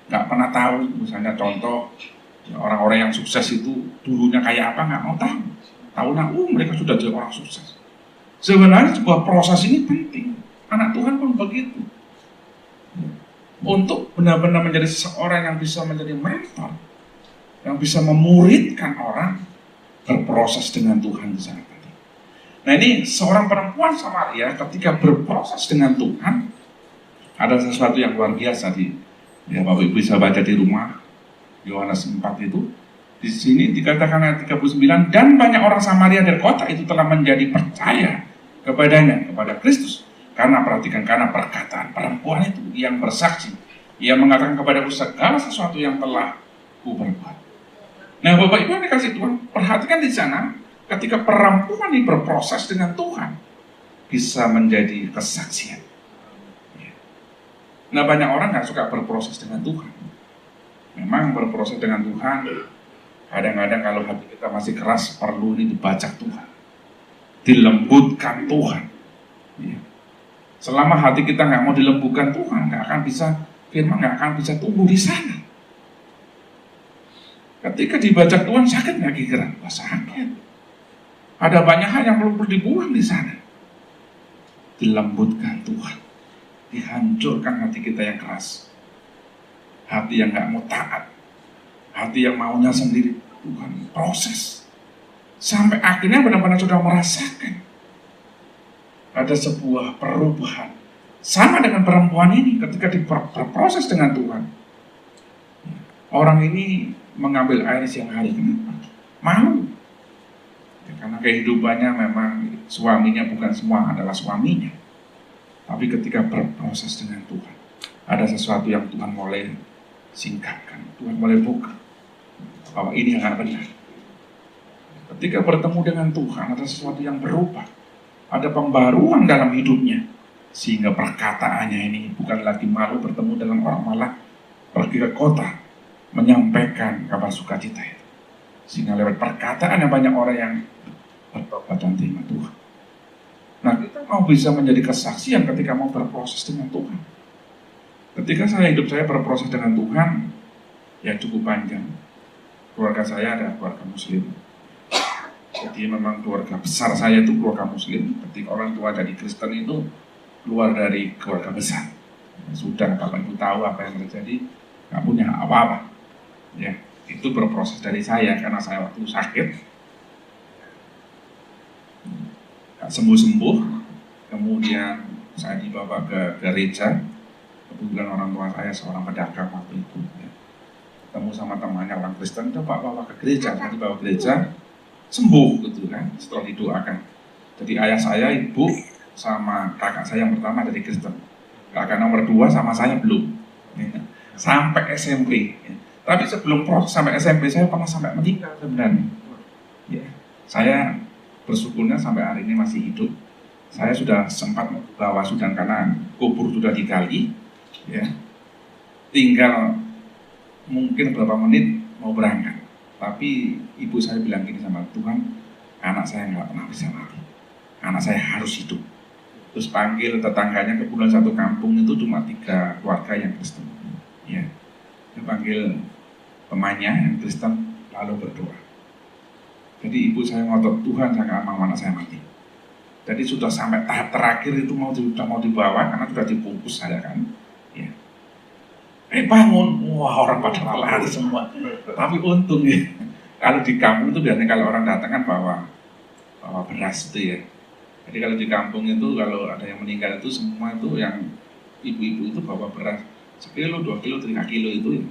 nggak pernah tahu. Misalnya contoh, ya, orang-orang yang sukses itu dulunya kayak apa nggak mau tahu. Tahunya, mereka sudah jadi orang sukses. Sebenarnya sebuah proses ini penting. Anak Tuhan pun begitu. Untuk benar-benar menjadi seseorang yang bisa menjadi mentor, yang bisa memuridkan orang, berproses dengan Tuhan di sana. Nah, ini seorang perempuan Samaria ketika berproses dengan Tuhan, ada sesuatu yang luar biasa ya, Bapak Ibu bisa baca di rumah. Yohanes 4 itu, di sini dikatakan ayat 39, dan banyak orang Samaria dari kota itu telah menjadi percaya kepadanya, kepada Kristus. Karena perkataan perempuan itu yang bersaksi, ia mengatakan kepadaku segala sesuatu yang telah ku perbuat. Nah, Bapak Ibu yang dikasih Tuhan, perhatikan di sana, ketika perempuan ini berproses dengan Tuhan, bisa menjadi kesaksian. Nah, banyak orang nggak suka berproses dengan Tuhan. Memang berproses dengan Tuhan, kadang-kadang kalau hati kita masih keras, perlu ini dibajak Tuhan, dilembutkan Tuhan. Selama hati kita nggak mau dilembutkan Tuhan, nggak akan bisa, firman nggak akan bisa tumbuh di sana. Ketika dibajak Tuhan, sakit nggak kira? Wah, sakit. Ada banyak hal yang perlu dibuang di sana. Dilembutkan Tuhan, dihancurkan hati kita yang keras, hati yang nggak mau taat, hati yang maunya sendiri. Tuhan proses sampai akhirnya benar-benar sudah merasakan ada sebuah perubahan. Sama dengan perempuan ini ketika berproses dengan Tuhan. Orang ini mengambil air siang hari. Kenapa? Malu. Ya, karena kehidupannya memang suaminya bukan semua adalah suaminya. Tapi ketika berproses dengan Tuhan, ada sesuatu yang Tuhan mulai singkapkan, Tuhan mulai buka bahwa ini yang benar. Ketika bertemu dengan Tuhan, ada sesuatu yang berubah, ada pembaruan dalam hidupnya, sehingga perkataannya ini bukan lagi malu bertemu dengan orang, malah pergi ke kota menyampaikan kabar sukacita itu, sehingga lewat perkataan yang banyak orang yang bertobat dan terima Tuhan. Nah, kita mau bisa menjadi kesaksian ketika mau berproses dengan Tuhan. Ketika hidup saya berproses dengan Tuhan, ya cukup panjang. Keluarga saya ada keluarga Muslim. Jadi memang keluarga besar saya itu keluarga Muslim. Ketika orang tua jadi Kristen itu keluar dari keluarga besar. Sudah, Bapak Ibu tahu apa yang terjadi, nggak punya apa-apa. Ya, itu berproses dari saya karena saya waktu sakit, nggak sembuh-sembuh. Kemudian saya dibawa ke gereja. Kebetulan orang tua saya seorang pedagang waktu itu. Ya. Ketemu sama temannya orang Kristen, coba bawa ke gereja. Saya dibawa ke gereja, sembuh gitu kan, setelah didoakan. Jadi ayah saya, ibu, sama kakak saya yang pertama dari Kristen. Kakak nomor 2 sama saya belum. Ya. Sampai SMP. Ya. Tapi sebelum proses sampai SMP saya pernah sampai meninggal sebenarnya. Ya. Saya bersyukurnya sampai hari ini masih hidup. Saya sudah sempat ke Bawasudan karena kubur sudah digali. Ya. Tinggal mungkin beberapa menit mau berangkat. Tapi ibu saya bilang gini sama Tuhan, anak saya nggak pernah bisa mati, anak saya harus hidup. Terus panggil tetangganya, kebetulan satu kampung itu cuma 3 keluarga yang Kristen. Ya, dia panggil temannya yang Kristen lalu berdoa. Jadi ibu saya ngotot, Tuhan saya nggak mau anak saya mati. Jadi sudah sampai tahap terakhir itu sudah mau dibawa karena sudah dibungkus saya kan. Ya. Bangun, wah orang pada lari semua. Tapi untung ya, kalau di kampung itu biasanya kalau orang datang kan bawa bawa beras itu ya. Jadi kalau di kampung itu kalau ada yang meninggal itu semua itu yang ibu-ibu itu bawa beras 1 kilo, 2 kilo, 3 kilo itu ya.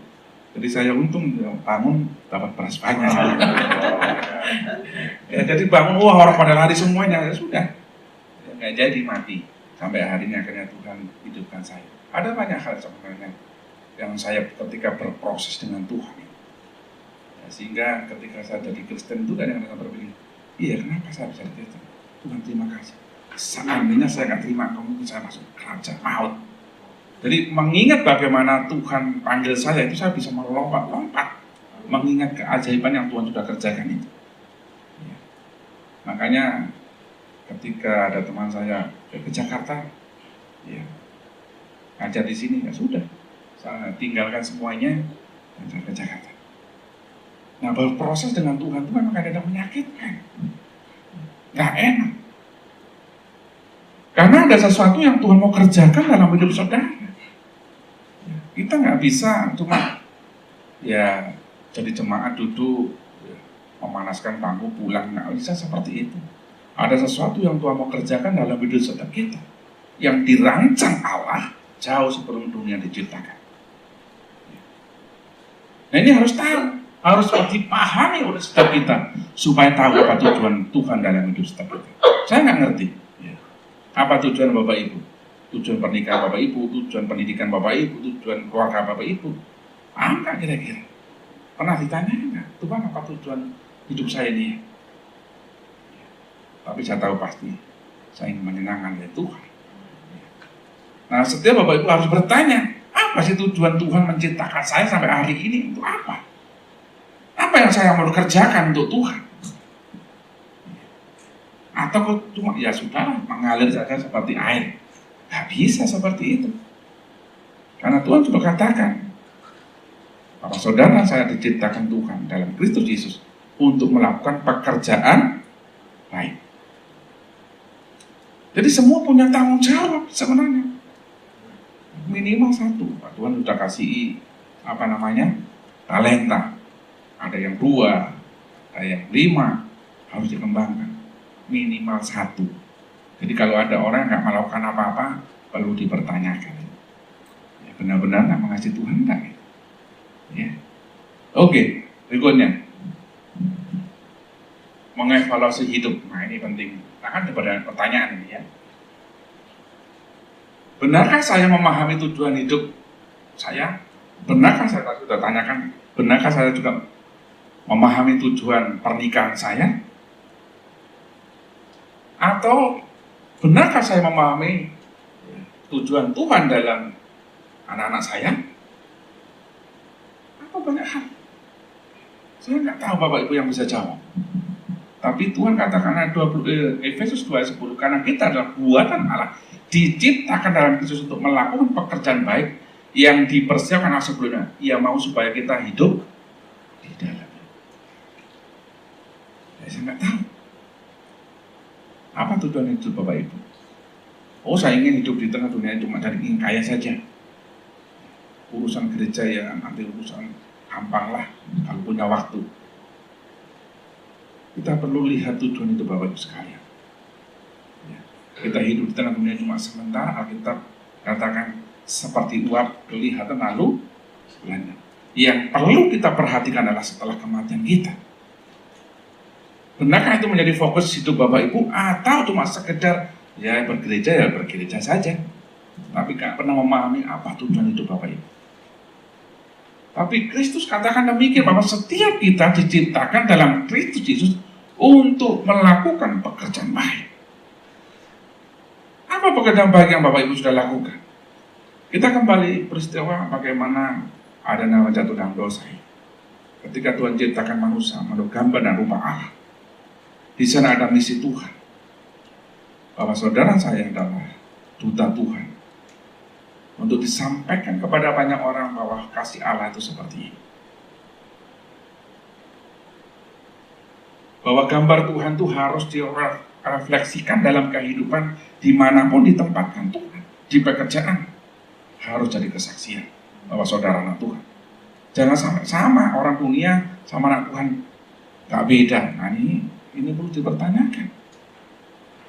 Jadi saya untung ya, bangun dapat beras banyak. Ya, jadi bangun, wah orang pada lari semuanya, ya sudah. Ya, nggak jadi mati. Sampai hari ini akhirnya Tuhan hidupkan saya. Ada banyak hal sebenarnya yang saya ketika berproses dengan Tuhan. Ya, sehingga ketika saya jadi Kristen itu kadang-kadang berpikir, iya kenapa saya bisa Kristen? Tuhan terima kasih. Seandainya saya nggak terima, mungkin saya masuk kerajaan maut. Jadi mengingat bagaimana Tuhan panggil saya itu saya bisa melompat-lompat mengingat keajaiban yang Tuhan sudah kerjakan itu. Ya. Makanya ketika ada teman saya ke Jakarta, ya ngajar di sini, ya sudah, saya tinggalkan semuanya dan saya ke Jakarta. Nah berproses dengan Tuhan itu memang kadang-kadang menyakitkan, nggak enak. Karena ada sesuatu yang Tuhan mau kerjakan dalam hidup saudara. Kita nggak bisa cuma ya jadi jemaat duduk ya, memanaskan bangku pulang, nggak bisa seperti itu. Ada sesuatu yang Tuhan mau kerjakan dalam hidup saudara kita yang dirancang Allah jauh sebelum dunia diciptakan. Nah ini harus tahu, harus dipahami oleh setiap kita supaya tahu apa tujuan Tuhan dalam hidup setiap kita. Saya nggak ngerti ya. Apa tujuan Bapak Ibu, tujuan pernikahan Bapak Ibu, tujuan pendidikan Bapak Ibu, tujuan keluarga Bapak Ibu. Apa kira-kira? Pernah ditanya enggak? Tuhan apa tujuan hidup saya ini? Tapi saya tahu pasti saya ingin menyenangkan dari Tuhan. Nah setiap Bapak Ibu harus bertanya, apa sih tujuan Tuhan menciptakan saya sampai hari ini? Untuk apa? Apa yang saya mau kerjakan untuk Tuhan? Atau cuma ya sudah mengalir saja seperti air? Gak bisa seperti itu. Karena Tuhan sudah katakan bahwa saudara saya diciptakan Tuhan dalam Kristus Yesus untuk melakukan pekerjaan baik. Jadi semua punya tanggung jawab sebenarnya. Minimal satu. Tuhan sudah kasih talenta. Ada yang 2, ada yang 5, harus dikembangkan. Minimal 1. Jadi kalau ada orang yang nggak melakukan apa-apa, perlu dipertanyakan. Ya, benar-benar nggak mengasihi Tuhan enggak? Ya. Oke, berikutnya. Mengevaluasi hidup. Nah ini penting. Akan ada pertanyaan ini ya. Benarkah saya memahami tujuan hidup saya? Benarkah saya sudah tanyakan? Benarkah saya juga memahami tujuan pernikahan saya? Atau benarkah saya memahami tujuan Tuhan dalam anak-anak saya? Apa banyak hal? Saya nggak tahu Bapak Ibu yang bisa jawab. Tapi Tuhan katakan Efesus 2:10, karena kita adalah buatan Allah, diciptakan dalam Kristus untuk melakukan pekerjaan baik yang dipersiapkan Allah sebelumnya. Ia mau supaya kita hidup di dalamnya. Saya nggak tahu. Apa tujuan hidup Bapak Ibu? Oh saya ingin hidup di tengah dunia cuma dari ingin kaya saja. Urusan gereja ya nanti urusan gampang lah kalau punya waktu. Kita perlu lihat tujuan hidup Bapak Ibu sekalian. Ya. Kita hidup di tengah dunia cuma sementara. Alkitab katakan seperti uap kelihatan lalu lenyap. Yang perlu kita perhatikan adalah setelah kematian kita. Benarkah itu menjadi fokus hidup Bapak Ibu atau cuma sekedar ya bergereja saja, tapi gak pernah memahami apa tujuan hidup Bapak Ibu. Tapi Kristus katakan demikian bahwa setiap kita diciptakan dalam Kristus Yesus untuk melakukan pekerjaan baik. Apa pekerjaan baik yang Bapak Ibu sudah lakukan? Kita kembali peristiwa bagaimana Adam dan Hawa jatuh dalam dosa. Ketika Tuhan ciptakan manusia menurut gambar dan rupa Allah. Di sana ada misi Tuhan. Bahwa saudara saya adalah duta Tuhan. Untuk disampaikan kepada banyak orang bahwa kasih Allah itu seperti ini. Bahwa gambar Tuhan itu harus direfleksikan dalam kehidupan dimanapun ditempatkan Tuhan. Di pekerjaan harus jadi kesaksian bahwa saudara anak Tuhan. Jangan sampai sama orang dunia sama anak Tuhan gak beda. Nah ini perlu dipertanyakan.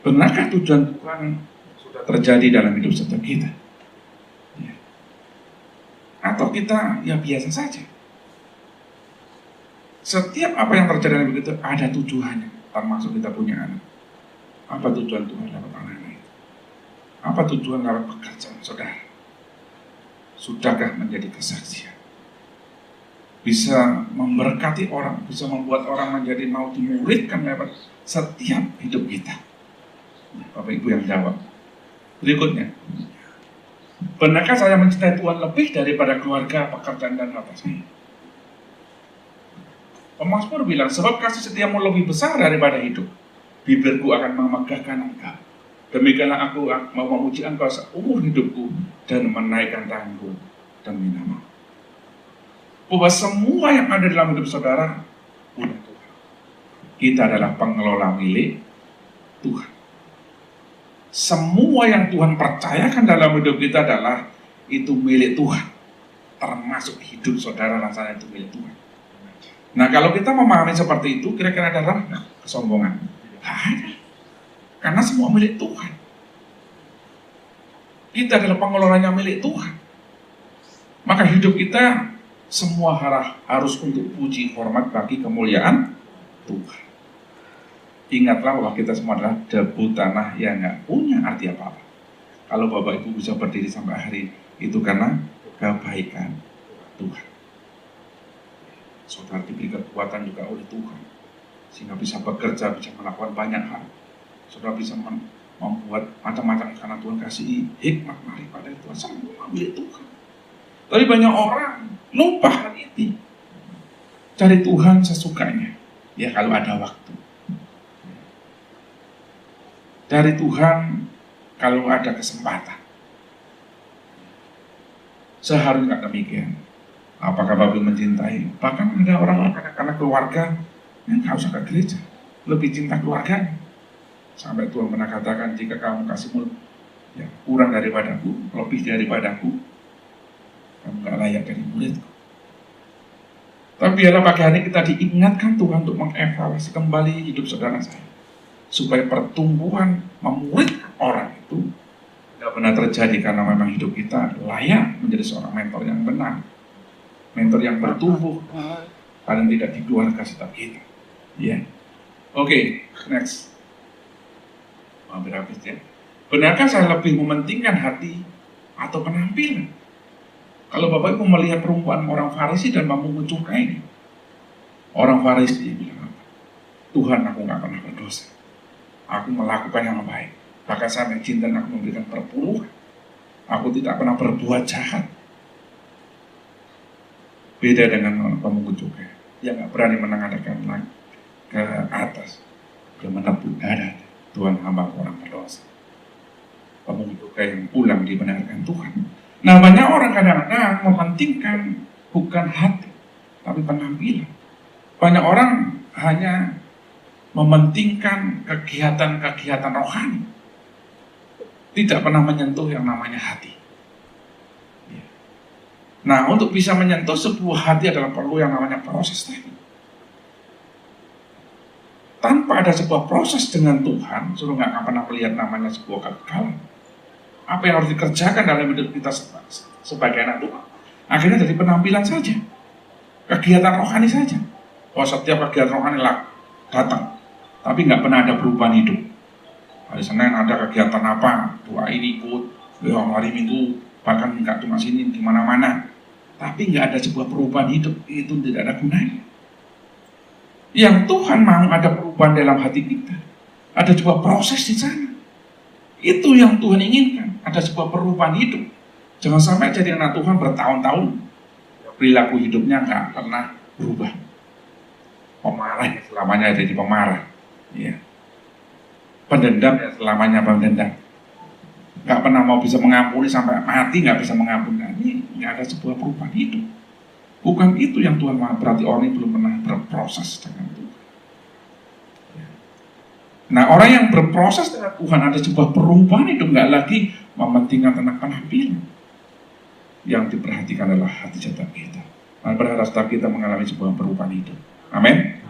Benarkah tujuan Tuhan sudah terjadi dalam hidup setiap kita? Ya. Atau kita ya biasa saja? Setiap apa yang terjadi dalam hidup itu ada tujuannya, termasuk kita punya anak. Apa tujuan Tuhan lewat anak-anak itu? Apa tujuan lewat pekerjaan saudara? Sudahkah menjadi kesaksian? Bisa memberkati orang, bisa membuat orang menjadi mau dimuridkan lewat setiap hidup kita. Bapak Ibu yang jawab. Berikutnya, benarkah saya mencintai Tuhan lebih daripada keluarga, pekerjaan, dan harta saya? Pemazmur bilang, sebab kasih setiamu lebih besar daripada hidup, bibirku akan memegahkan engkau. Demikianlah aku mau memuji engkau seumur hidupku dan menaikkan tanganku demi nama. Bahwa semua yang ada dalam hidup saudara punya Tuhan. Kita adalah pengelola milik Tuhan. Semua yang Tuhan percayakan dalam hidup kita adalah itu milik Tuhan. Termasuk hidup saudara dan saya itu milik Tuhan. Nah, kalau kita memahami seperti itu, kira-kira ada kesombongan? Tidak ada. Karena semua milik Tuhan. Kita adalah pengelolanya milik Tuhan. Maka hidup kita semua harus untuk puji hormat bagi kemuliaan Tuhan. Ingatlah bahwa kita semua adalah debu tanah yang nggak punya arti apa-apa. Kalau Bapak Ibu bisa berdiri sampai hari itu karena kebaikan Tuhan. Saudara diberi kekuatan juga oleh Tuhan, sehingga bisa bekerja, bisa melakukan banyak hal. Saudara bisa membuat macam-macam karena Tuhan kasih hikmat pada Tuhan. Semua milik Tuhan. Tapi banyak orang lupa hal itu. Cari Tuhan sesukanya. Ya kalau ada waktu. Cari Tuhan kalau ada kesempatan. Seharusnya demikian. Apakah Bapak mencintai? Bahkan ada orang karena keluarga yang nggak usah ke gereja. Lebih cinta keluarganya. Sampai Tuhan pernah katakan, jika kamu kasihmu ya, kurang daripadaku, lebih daripadaku, kamu gak layak dari muridku. Tapi biarlah pagi hari kita diingatkan Tuhan untuk mengevaluasi kembali hidup saudara saya. Supaya pertumbuhan memuridkan orang itu tidak benar terjadi karena memang hidup kita layak menjadi seorang mentor yang benar. Mentor yang bertumbuh, paling tidak di keluarga setiap kita. Ya. Oke, next. Hampir habis ya. Benarkah saya lebih mementingkan hati atau penampilan? Kalau Bapak Ibu melihat perumpamaan orang Farisi dan memungut cukai ini, orang Farisi bilang apa? Tuhan, aku nggak pernah berdosa. Aku melakukan yang baik. Bahkan saya mencintai dan aku memberikan perpuluhan. Aku tidak pernah berbuat jahat. Beda dengan pemungut cukai. Dia nggak berani menengadahkan ke atas. Dia menepuk dada. Tuhan, hamba orang berdosa. Pemungut cukai yang pulang dibenarkan Tuhan. Nah, banyak orang kadang-kadang mementingkan bukan hati, tapi penampilan. Banyak orang hanya mementingkan kegiatan-kegiatan rohani, tidak pernah menyentuh yang namanya hati. Nah, untuk bisa menyentuh sebuah hati adalah perlu yang namanya proses tadi. Tanpa ada sebuah proses dengan Tuhan, suruh nggak akan pernah melihat namanya sebuah kegagalan. Apa yang harus dikerjakan dalam hidup kita sebagai anak Tuhan, akhirnya jadi penampilan saja, kegiatan rohani saja. Oh, setiap kegiatan rohani lah datang, tapi nggak pernah ada perubahan hidup. Hari Senin ada kegiatan apa, doa ini ikut, hari Minggu bahkan nggak cuma sini, di mana-mana, tapi nggak ada sebuah perubahan hidup, itu tidak ada gunanya. Yang Tuhan mau ada perubahan dalam hati kita, ada sebuah proses di sana. Itu yang Tuhan inginkan, ada sebuah perubahan hidup. Jangan sampai jadi anak Tuhan bertahun-tahun, perilaku hidupnya nggak pernah berubah. Pemarah selamanya jadi pemarah, ya. Pendendam ya selamanya pendendam. Nggak pernah mau bisa mengampuni sampai mati, nggak bisa mengampuni. Nah, ini nggak ada sebuah perubahan hidup. Bukan itu yang Tuhan mau, berarti orang ini belum pernah berproses dengan Tuhan. Nah, orang yang berproses dengan Tuhan ada sebuah perubahan hidup, nggak lagi mementingkan tentang penampilan. Yang diperhatikan adalah hati setiap kita. Mari berharap setiap kita mengalami sebuah perubahan hidup. Amin.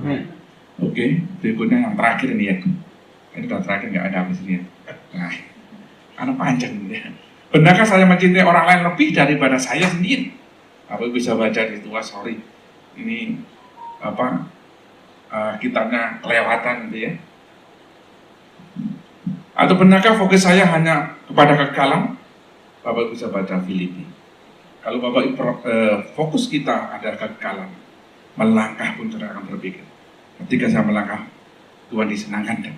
Oke, berikutnya yang terakhir ini ya. Ini udah terakhir, nggak ada habis ini. Nah, karena panjang ya. Benarkah saya mencintai orang lain lebih daripada saya sendiri? Apa bisa baca di tua, sorry. Ini kitabnya kelewatan gitu ya. Atau benarkah fokus saya hanya kepada kekalan? Bapak bisa baca Filipi. Kalau Bapak fokus kita ada kekalan, melangkah pun saudara akan berpikir, ketika saya melangkah, Tuhan disenangkan dan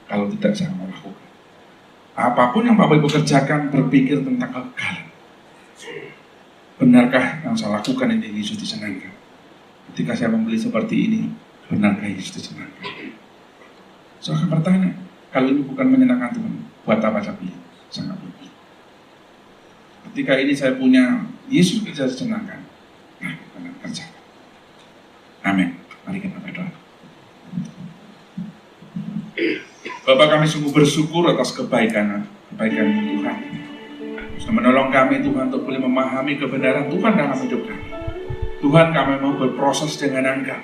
kalau tidak saya melakukan. Apapun yang Bapak Ibu kerjakan, berpikir tentang kekekalan. Benarkah yang saya lakukan ini Yesus disenangkan? Ketika saya membeli seperti ini, benarkah Yesus disenangkan? Saya akan bertanya, kalau ini bukan menyenangkan Tuhan, buat apa saya beli? Saya nggak beli. Ketika ini saya punya Yesus bisa disenangkan, nah, benar kerjakan. Amin. Mari kita berdoa. Bapak, kami sungguh bersyukur atas kebaikan Tuhan. Sudah menolong kami Tuhan untuk boleh memahami kebenaran Tuhan dalam hidup kami. Tuhan, kami mau berproses dengan Engkau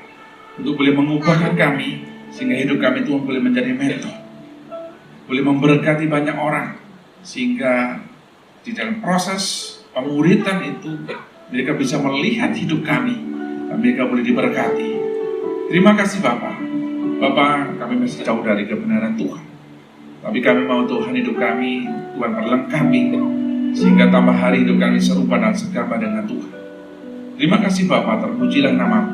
untuk boleh mengubahkan kami sehingga hidup kami Tuhan boleh menjadi mentor, boleh memberkati banyak orang, sehingga di dalam proses pemuridan itu mereka bisa melihat hidup kami dan mereka boleh diberkati. Terima kasih Bapak. Bapak, kami masih jauh dari kebenaran Tuhan, tapi kami mau Tuhan hidup kami, Tuhan perlengkapi, sehingga tambah hari hidup kami serupa dan segama dengan Tuhan. Terima kasih Bapak, terpujilah nama-Mu.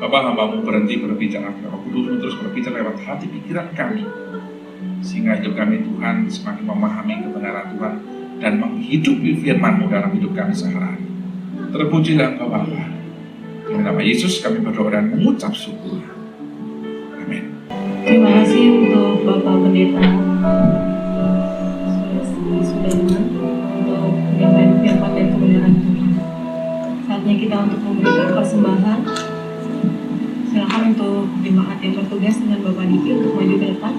Bapak, hamba-Mu berhenti berbicara, Bapak Kudus terus berbicara lewat hati pikiran kami, sehingga hidup kami Tuhan semakin memahami kebenaran Tuhan dan menghidupi firman-Mu dalam hidup kami sehari-hari. Terpujilah Engkau Bapa. Dalam nama Yesus kami berdoa dan mengucap syukur. Amin. Terima kasih untuk Bapak Pendeta Sudarman untuk menyampaikan firman dan kebenaran Tuhan. Saatnya kita untuk memberikan persembahan. Silakan untuk jemaat yang bertugas dengan Bapak Diki untuk maju ke depan.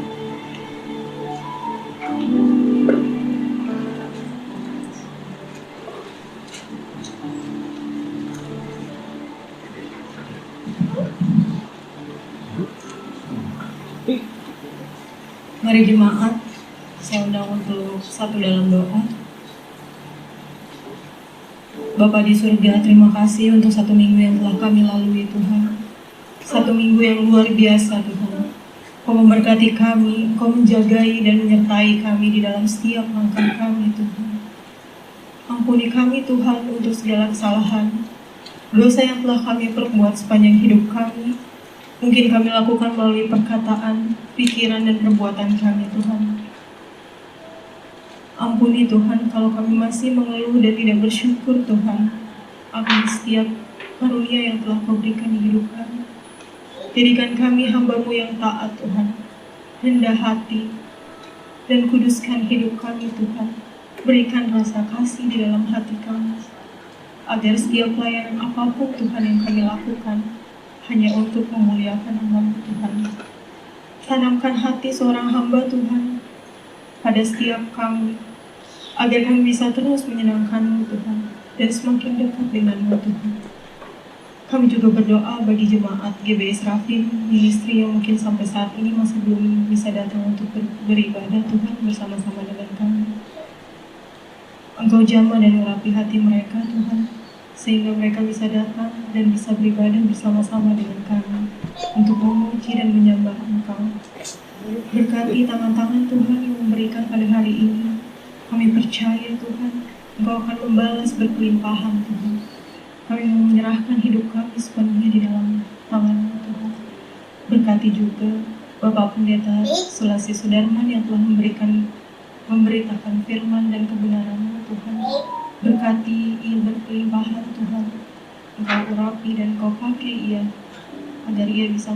Mari jemaat, saya undang untuk satu dalam doa. Bapa di surga, terima kasih untuk satu minggu yang telah kami lalui Tuhan. Satu minggu yang luar biasa Tuhan. Kau memberkati kami, Kau menjagai dan menyertai kami di dalam setiap langkah kami Tuhan. Ampuni kami Tuhan untuk segala kesalahan, dosa yang telah kami perbuat sepanjang hidup kami. Mungkin kami lakukan melalui perkataan, pikiran, dan perbuatan kami, Tuhan. Ampuni Tuhan kalau kami masih mengeluh dan tidak bersyukur, Tuhan, akan setiap karunia yang telah Kau berikan di hidup kami. Jadikan kami hamba-Mu yang taat, Tuhan, rendah hati, dan kuduskan hidup kami, Tuhan. Berikan rasa kasih di dalam hati kami, agar setiap pelayanan apapun, Tuhan, yang kami lakukan, hanya untuk memuliakan nama-Mu Tuhan. Tanamkan hati seorang hamba Tuhan pada setiap kami, agar kami bisa terus menyenangkan-Mu Tuhan, dan semakin dekat dengan-Mu Tuhan. Kami juga berdoa bagi jemaat GBS Rafim Ministry yang mungkin sampai saat ini masih belum bisa datang untuk beribadah Tuhan bersama-sama dengan kami. Engkau jamah dan urapi hati mereka Tuhan, sehingga mereka bisa datang dan bisa beribadah bersama-sama dengan kami untuk memuji dan menyembah Engkau. Berkati tangan-tangan Tuhan yang memberikan pada hari ini. Kami percaya Tuhan, Engkau akan membalas berkelimpahan Tuhan. Kami mau menyerahkan hidup kami sepenuhnya di dalam tangan-Mu Tuhan. Berkati juga Bapak Pendeta Sulasi Sudarman yang telah memberitakan firman dan kebenaran-Mu Tuhan. Berkati ia berkelimpahan Tuhan. Engkau urapi dan Engkau pakai ia agar ia bisa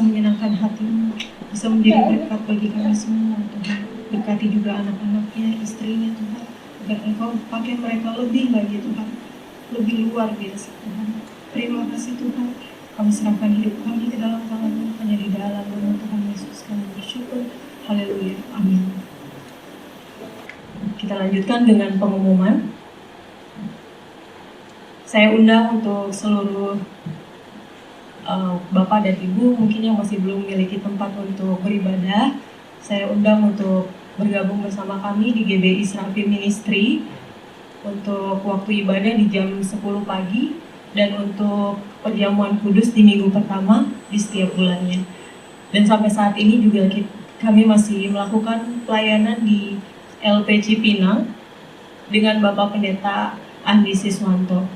menyenangkan hati-Mu, bisa menjadi berkat bagi kami semua Tuhan. Berkati juga anak-anaknya, istrinya Tuhan, agar Engkau pakai mereka lebih lagi Tuhan, lebih luar biasa Tuhan. Terima kasih Tuhan. Kami serahkan hidup kami ke dalam tangan-Mu, hanya di dalam nama Tuhan Yesus kami bersyukur. Haleluya. Amin. Kita lanjutkan dengan pengumuman. Saya undang untuk seluruh Bapak dan Ibu mungkin yang masih belum memiliki tempat untuk beribadah, saya undang untuk bergabung bersama kami di GBI Serapi Ministry untuk waktu ibadah di jam 10 pagi dan untuk perjamuan kudus di minggu pertama di setiap bulannya. Dan sampai saat ini juga kami masih melakukan pelayanan di LP Cipinang dengan Bapak Pendeta Andi Siswanto.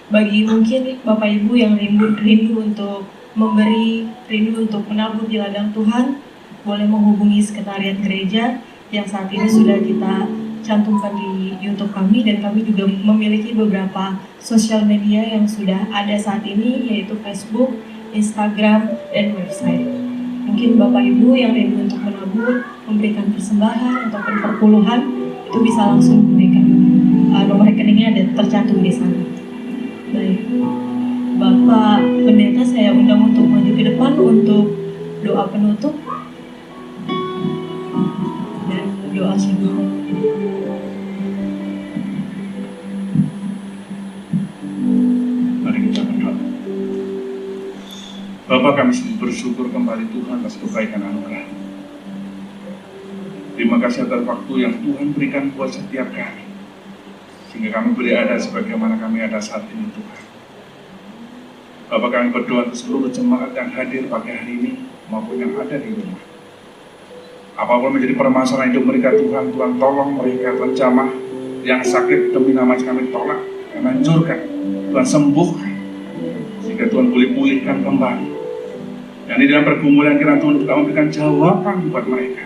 Bagi mungkin Bapak Ibu yang rindu untuk memberi, rindu untuk menabur di ladang Tuhan, boleh menghubungi sekretariat gereja yang saat ini sudah kita cantumkan di YouTube kami, dan kami juga memiliki beberapa sosial media yang sudah ada saat ini, yaitu Facebook, Instagram, dan website. Mungkin Bapak Ibu yang rindu untuk menabur, memberikan persembahan ataupun perpuluhan, itu bisa langsung memberikan nomor rekeningnya ada tercantum di sana. Baik, Bapak Pendeta saya undang untuk maju ke depan untuk doa penutup dan doa syafaat. Mari kita berdoa. Bapak, kami bersyukur kembali Tuhan atas kebaikan anugerah. Terima kasih atas waktu yang Tuhan berikan buat setiap kami, sehingga kami boleh ada sebagaimana kami ada saat ini Tuhan. Bapak, kami berdoa untuk seluruh jemaat yang hadir pagi hari ini maupun yang ada di rumah. Apapun menjadi permasalahan hidup mereka Tuhan, Tuhan tolong mereka terjamah. Yang sakit demi nama kami tolak, kami hancurkan, Tuhan sembuhkan, sehingga Tuhan boleh pulihkan kembali. Dan di dalam pergumulan kira Tuhan juga memberikan jawaban buat mereka,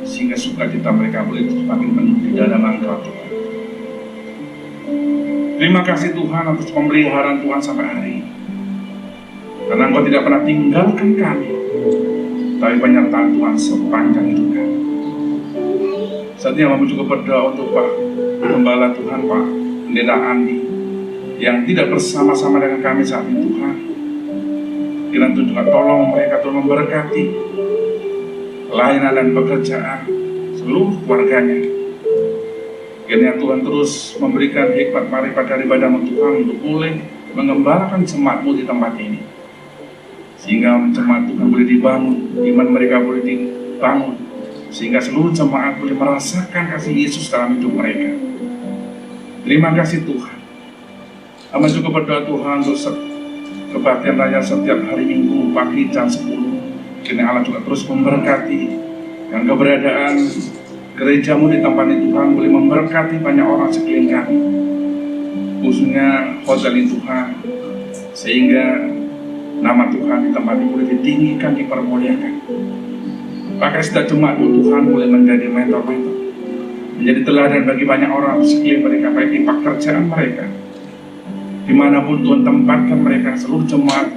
sehingga sukacita mereka boleh semakin penuh di dalam Engkau Tuhan. Terima kasih Tuhan atas pemeliharaan Tuhan sampai hari ini, karena Engkau tidak pernah tinggalkan kami, tapi penyertaan Tuhan sepanjang hidup kami. Saat ini kami juga berdoa untuk Pak Gembala Tuhan, Pak Pendeta Andi, yang tidak bersama-sama dengan kami saat ini Tuhan. Kiranya Tuhan juga tolong mereka, Tuhan memberkati layanan dan pekerjaan seluruh keluarganya. Kiranya Tuhan terus memberikan hikmat marifat daripada Tuhan untuk boleh mengembalakan jemaat-Mu di tempat ini, sehingga jemaat Tuhan boleh dibangun, iman mereka boleh dibangun, sehingga seluruh jemaat boleh merasakan kasih Yesus dalam hidup mereka. Terima kasih Tuhan. Kami juga berdoa Tuhan untuk kebaktian raya setiap hari Minggu pagi jam 10. Kiranya Allah juga terus memberkati dan keberadaan gereja-Mu di tempat ini Tuhan boleh memberkati banyak orang sekeliling kami, khususnya hotel ini Tuhan, sehingga nama Tuhan di tempat ini boleh ditinggikan, dipermuliakan. Bahkan setiap jemaat-Mu Tuhan boleh menjadi mentor-mentor, menjadi teladan bagi banyak orang sekeliling mereka, baik di pekerjaan mereka, dimanapun Tuhan tempatkan mereka, seluruh jemaat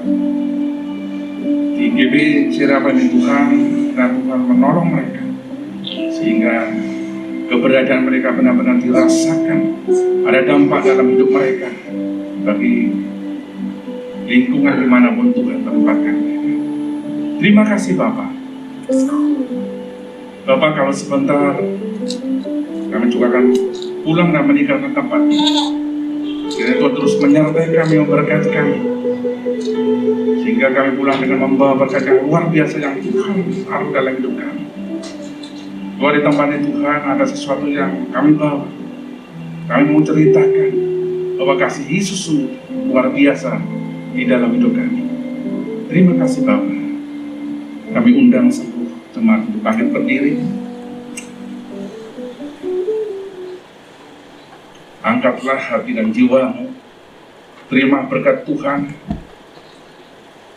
di GBI Serapi ini Tuhan, dan Tuhan menolong mereka, sehingga keberadaan mereka benar-benar dirasakan, ada dampak dalam hidup mereka bagi lingkungan dimanapun Tuhan tempatkan mereka. Terima kasih Bapak. Bapak, kalau sebentar kami juga akan pulang dan meninggalkan tempat ini. Kiranya Tuhan terus menyertai kami, memberkati kami, sehingga kami pulang dengan membawa berkat yang luar biasa yang Tuhan taruh dalam hidup kami. Bahwa di tempat ini Tuhan ada sesuatu yang kami bawa. Kami mau ceritakan bahwa kasih Yesus luar biasa di dalam hidup kami. Terima kasih Bapak. Kami undang seluruh jemaat untuk bangkit berdiri. Angkatlah hati dan jiwamu. Terima berkat Tuhan.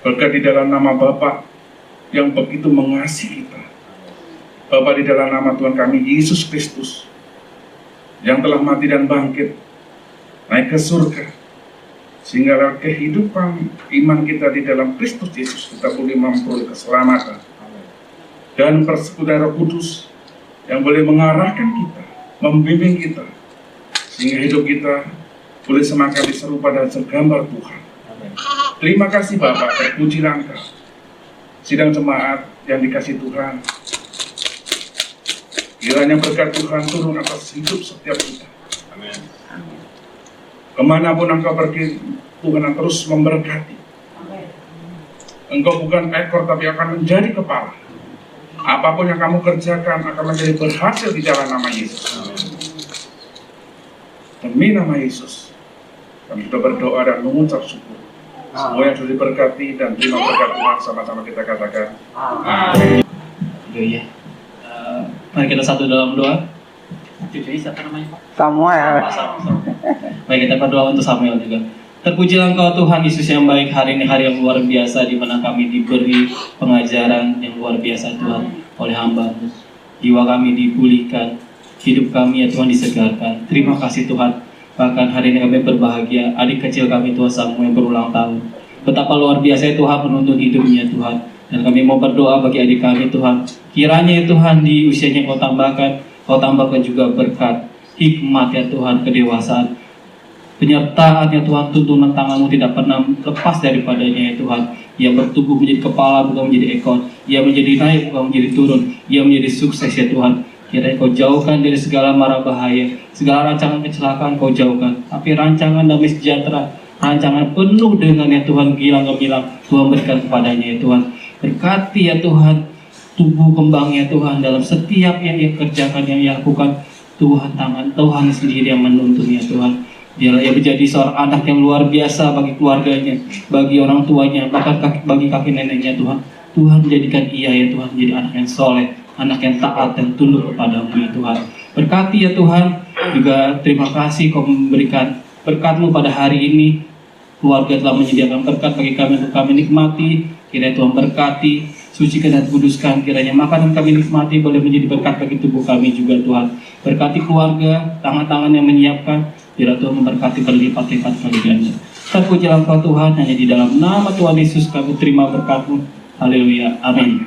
Berkat di dalam nama Bapa yang begitu mengasihi kita. Bapa, di dalam nama Tuhan kami Yesus Kristus yang telah mati dan bangkit, naik ke surga, sehingga lewat kehidupan iman kita di dalam Kristus Yesus kita boleh memperoleh keselamatan dan persekutuan Roh Kudus yang boleh mengarahkan kita, membimbing kita, sehingga hidup kita boleh semakin diserupa dan segambar Tuhan. Terima kasih Bapak, terpujilah Engkau. Sidang jemaat yang dikasih Tuhan, kiranya berkat Tuhan turun atas hidup setiap kita. Amin. Kemanapun Engkau pergi, Tuhan akan terus memberkati. Engkau bukan ekor tapi akan menjadi kepala. Apapun yang kamu kerjakan akan menjadi berhasil di dalam nama Yesus. Demi nama Yesus, kami sudah berdoa dan mengucap syukur. Semua yang sudah diberkati dan terima berkat Tuhan, sama-sama kita katakan amin. Haleluya. Mari kita satu dalam doa. Cucunya siapa namanya Pak? Samuel. Baik, kita berdoa untuk Samuel juga. Terpujilah Engkau Tuhan Yesus yang baik. Hari ini hari yang luar biasa di mana kami diberi pengajaran yang luar biasa Tuhan oleh hamba-Mu. Jiwa kami dipulihkan, hidup kami ya Tuhan disegarkan. Terima kasih Tuhan. Bahkan hari ini kami berbahagia, adik kecil kami Tuhan Samuel berulang tahun. Betapa luar biasa Tuhan menuntun hidupnya Tuhan. Dan kami mau berdoa bagi adik kami Tuhan. Kiranya Tuhan di usianya Kau tambahkan juga berkat, hikmat ya Tuhan, kedewasaan, penyertaan ya Tuhan, tuntunan tangan-Mu tidak pernah lepas daripadanya ya Tuhan. Ia bertumbuh menjadi kepala bukan menjadi ekor, ia menjadi naik bukan menjadi turun, ia menjadi sukses ya Tuhan. Kiranya Kau jauhkan dari segala mara bahaya, segala rancangan kecelakaan Kau jauhkan, tapi rancangan damai sejahtera, rancangan penuh dengan ya Tuhan gilang gemilang Tuhan berikan kepadanya ya Tuhan. Berkati ya Tuhan tubuh kembangnya Tuhan dalam setiap yang ia kerjakan, yang ia lakukan. Tuhan tangan Tuhan sendiri yang menuntunnya Tuhan. Biarlah ia menjadi seorang anak yang luar biasa bagi keluarganya, bagi orang tuanya, bahkan bagi kakek neneknya Tuhan. Tuhan menjadikan ia ya Tuhan menjadi anak yang soleh, anak yang taat dan tunduk kepadamu ya Tuhan. Berkati ya Tuhan. Juga terima kasih Kau memberikan berkat-Mu pada hari ini. Keluarga telah menyediakan berkat bagi kami untuk kami nikmati. Kiranya Tuhan berkati, sucikan dan kuduskan. Kiranya makanan kami nikmati boleh menjadi berkat bagi tubuh kami juga Tuhan. Berkati keluarga, tangan-tangan yang menyiapkan. Biar Tuhan memberkati berlipat-lipat kali ganda. Terpujilah Engkau Tuhan, hanya di dalam nama Tuhan Yesus kami terima berkat-Mu. Haleluya, amin.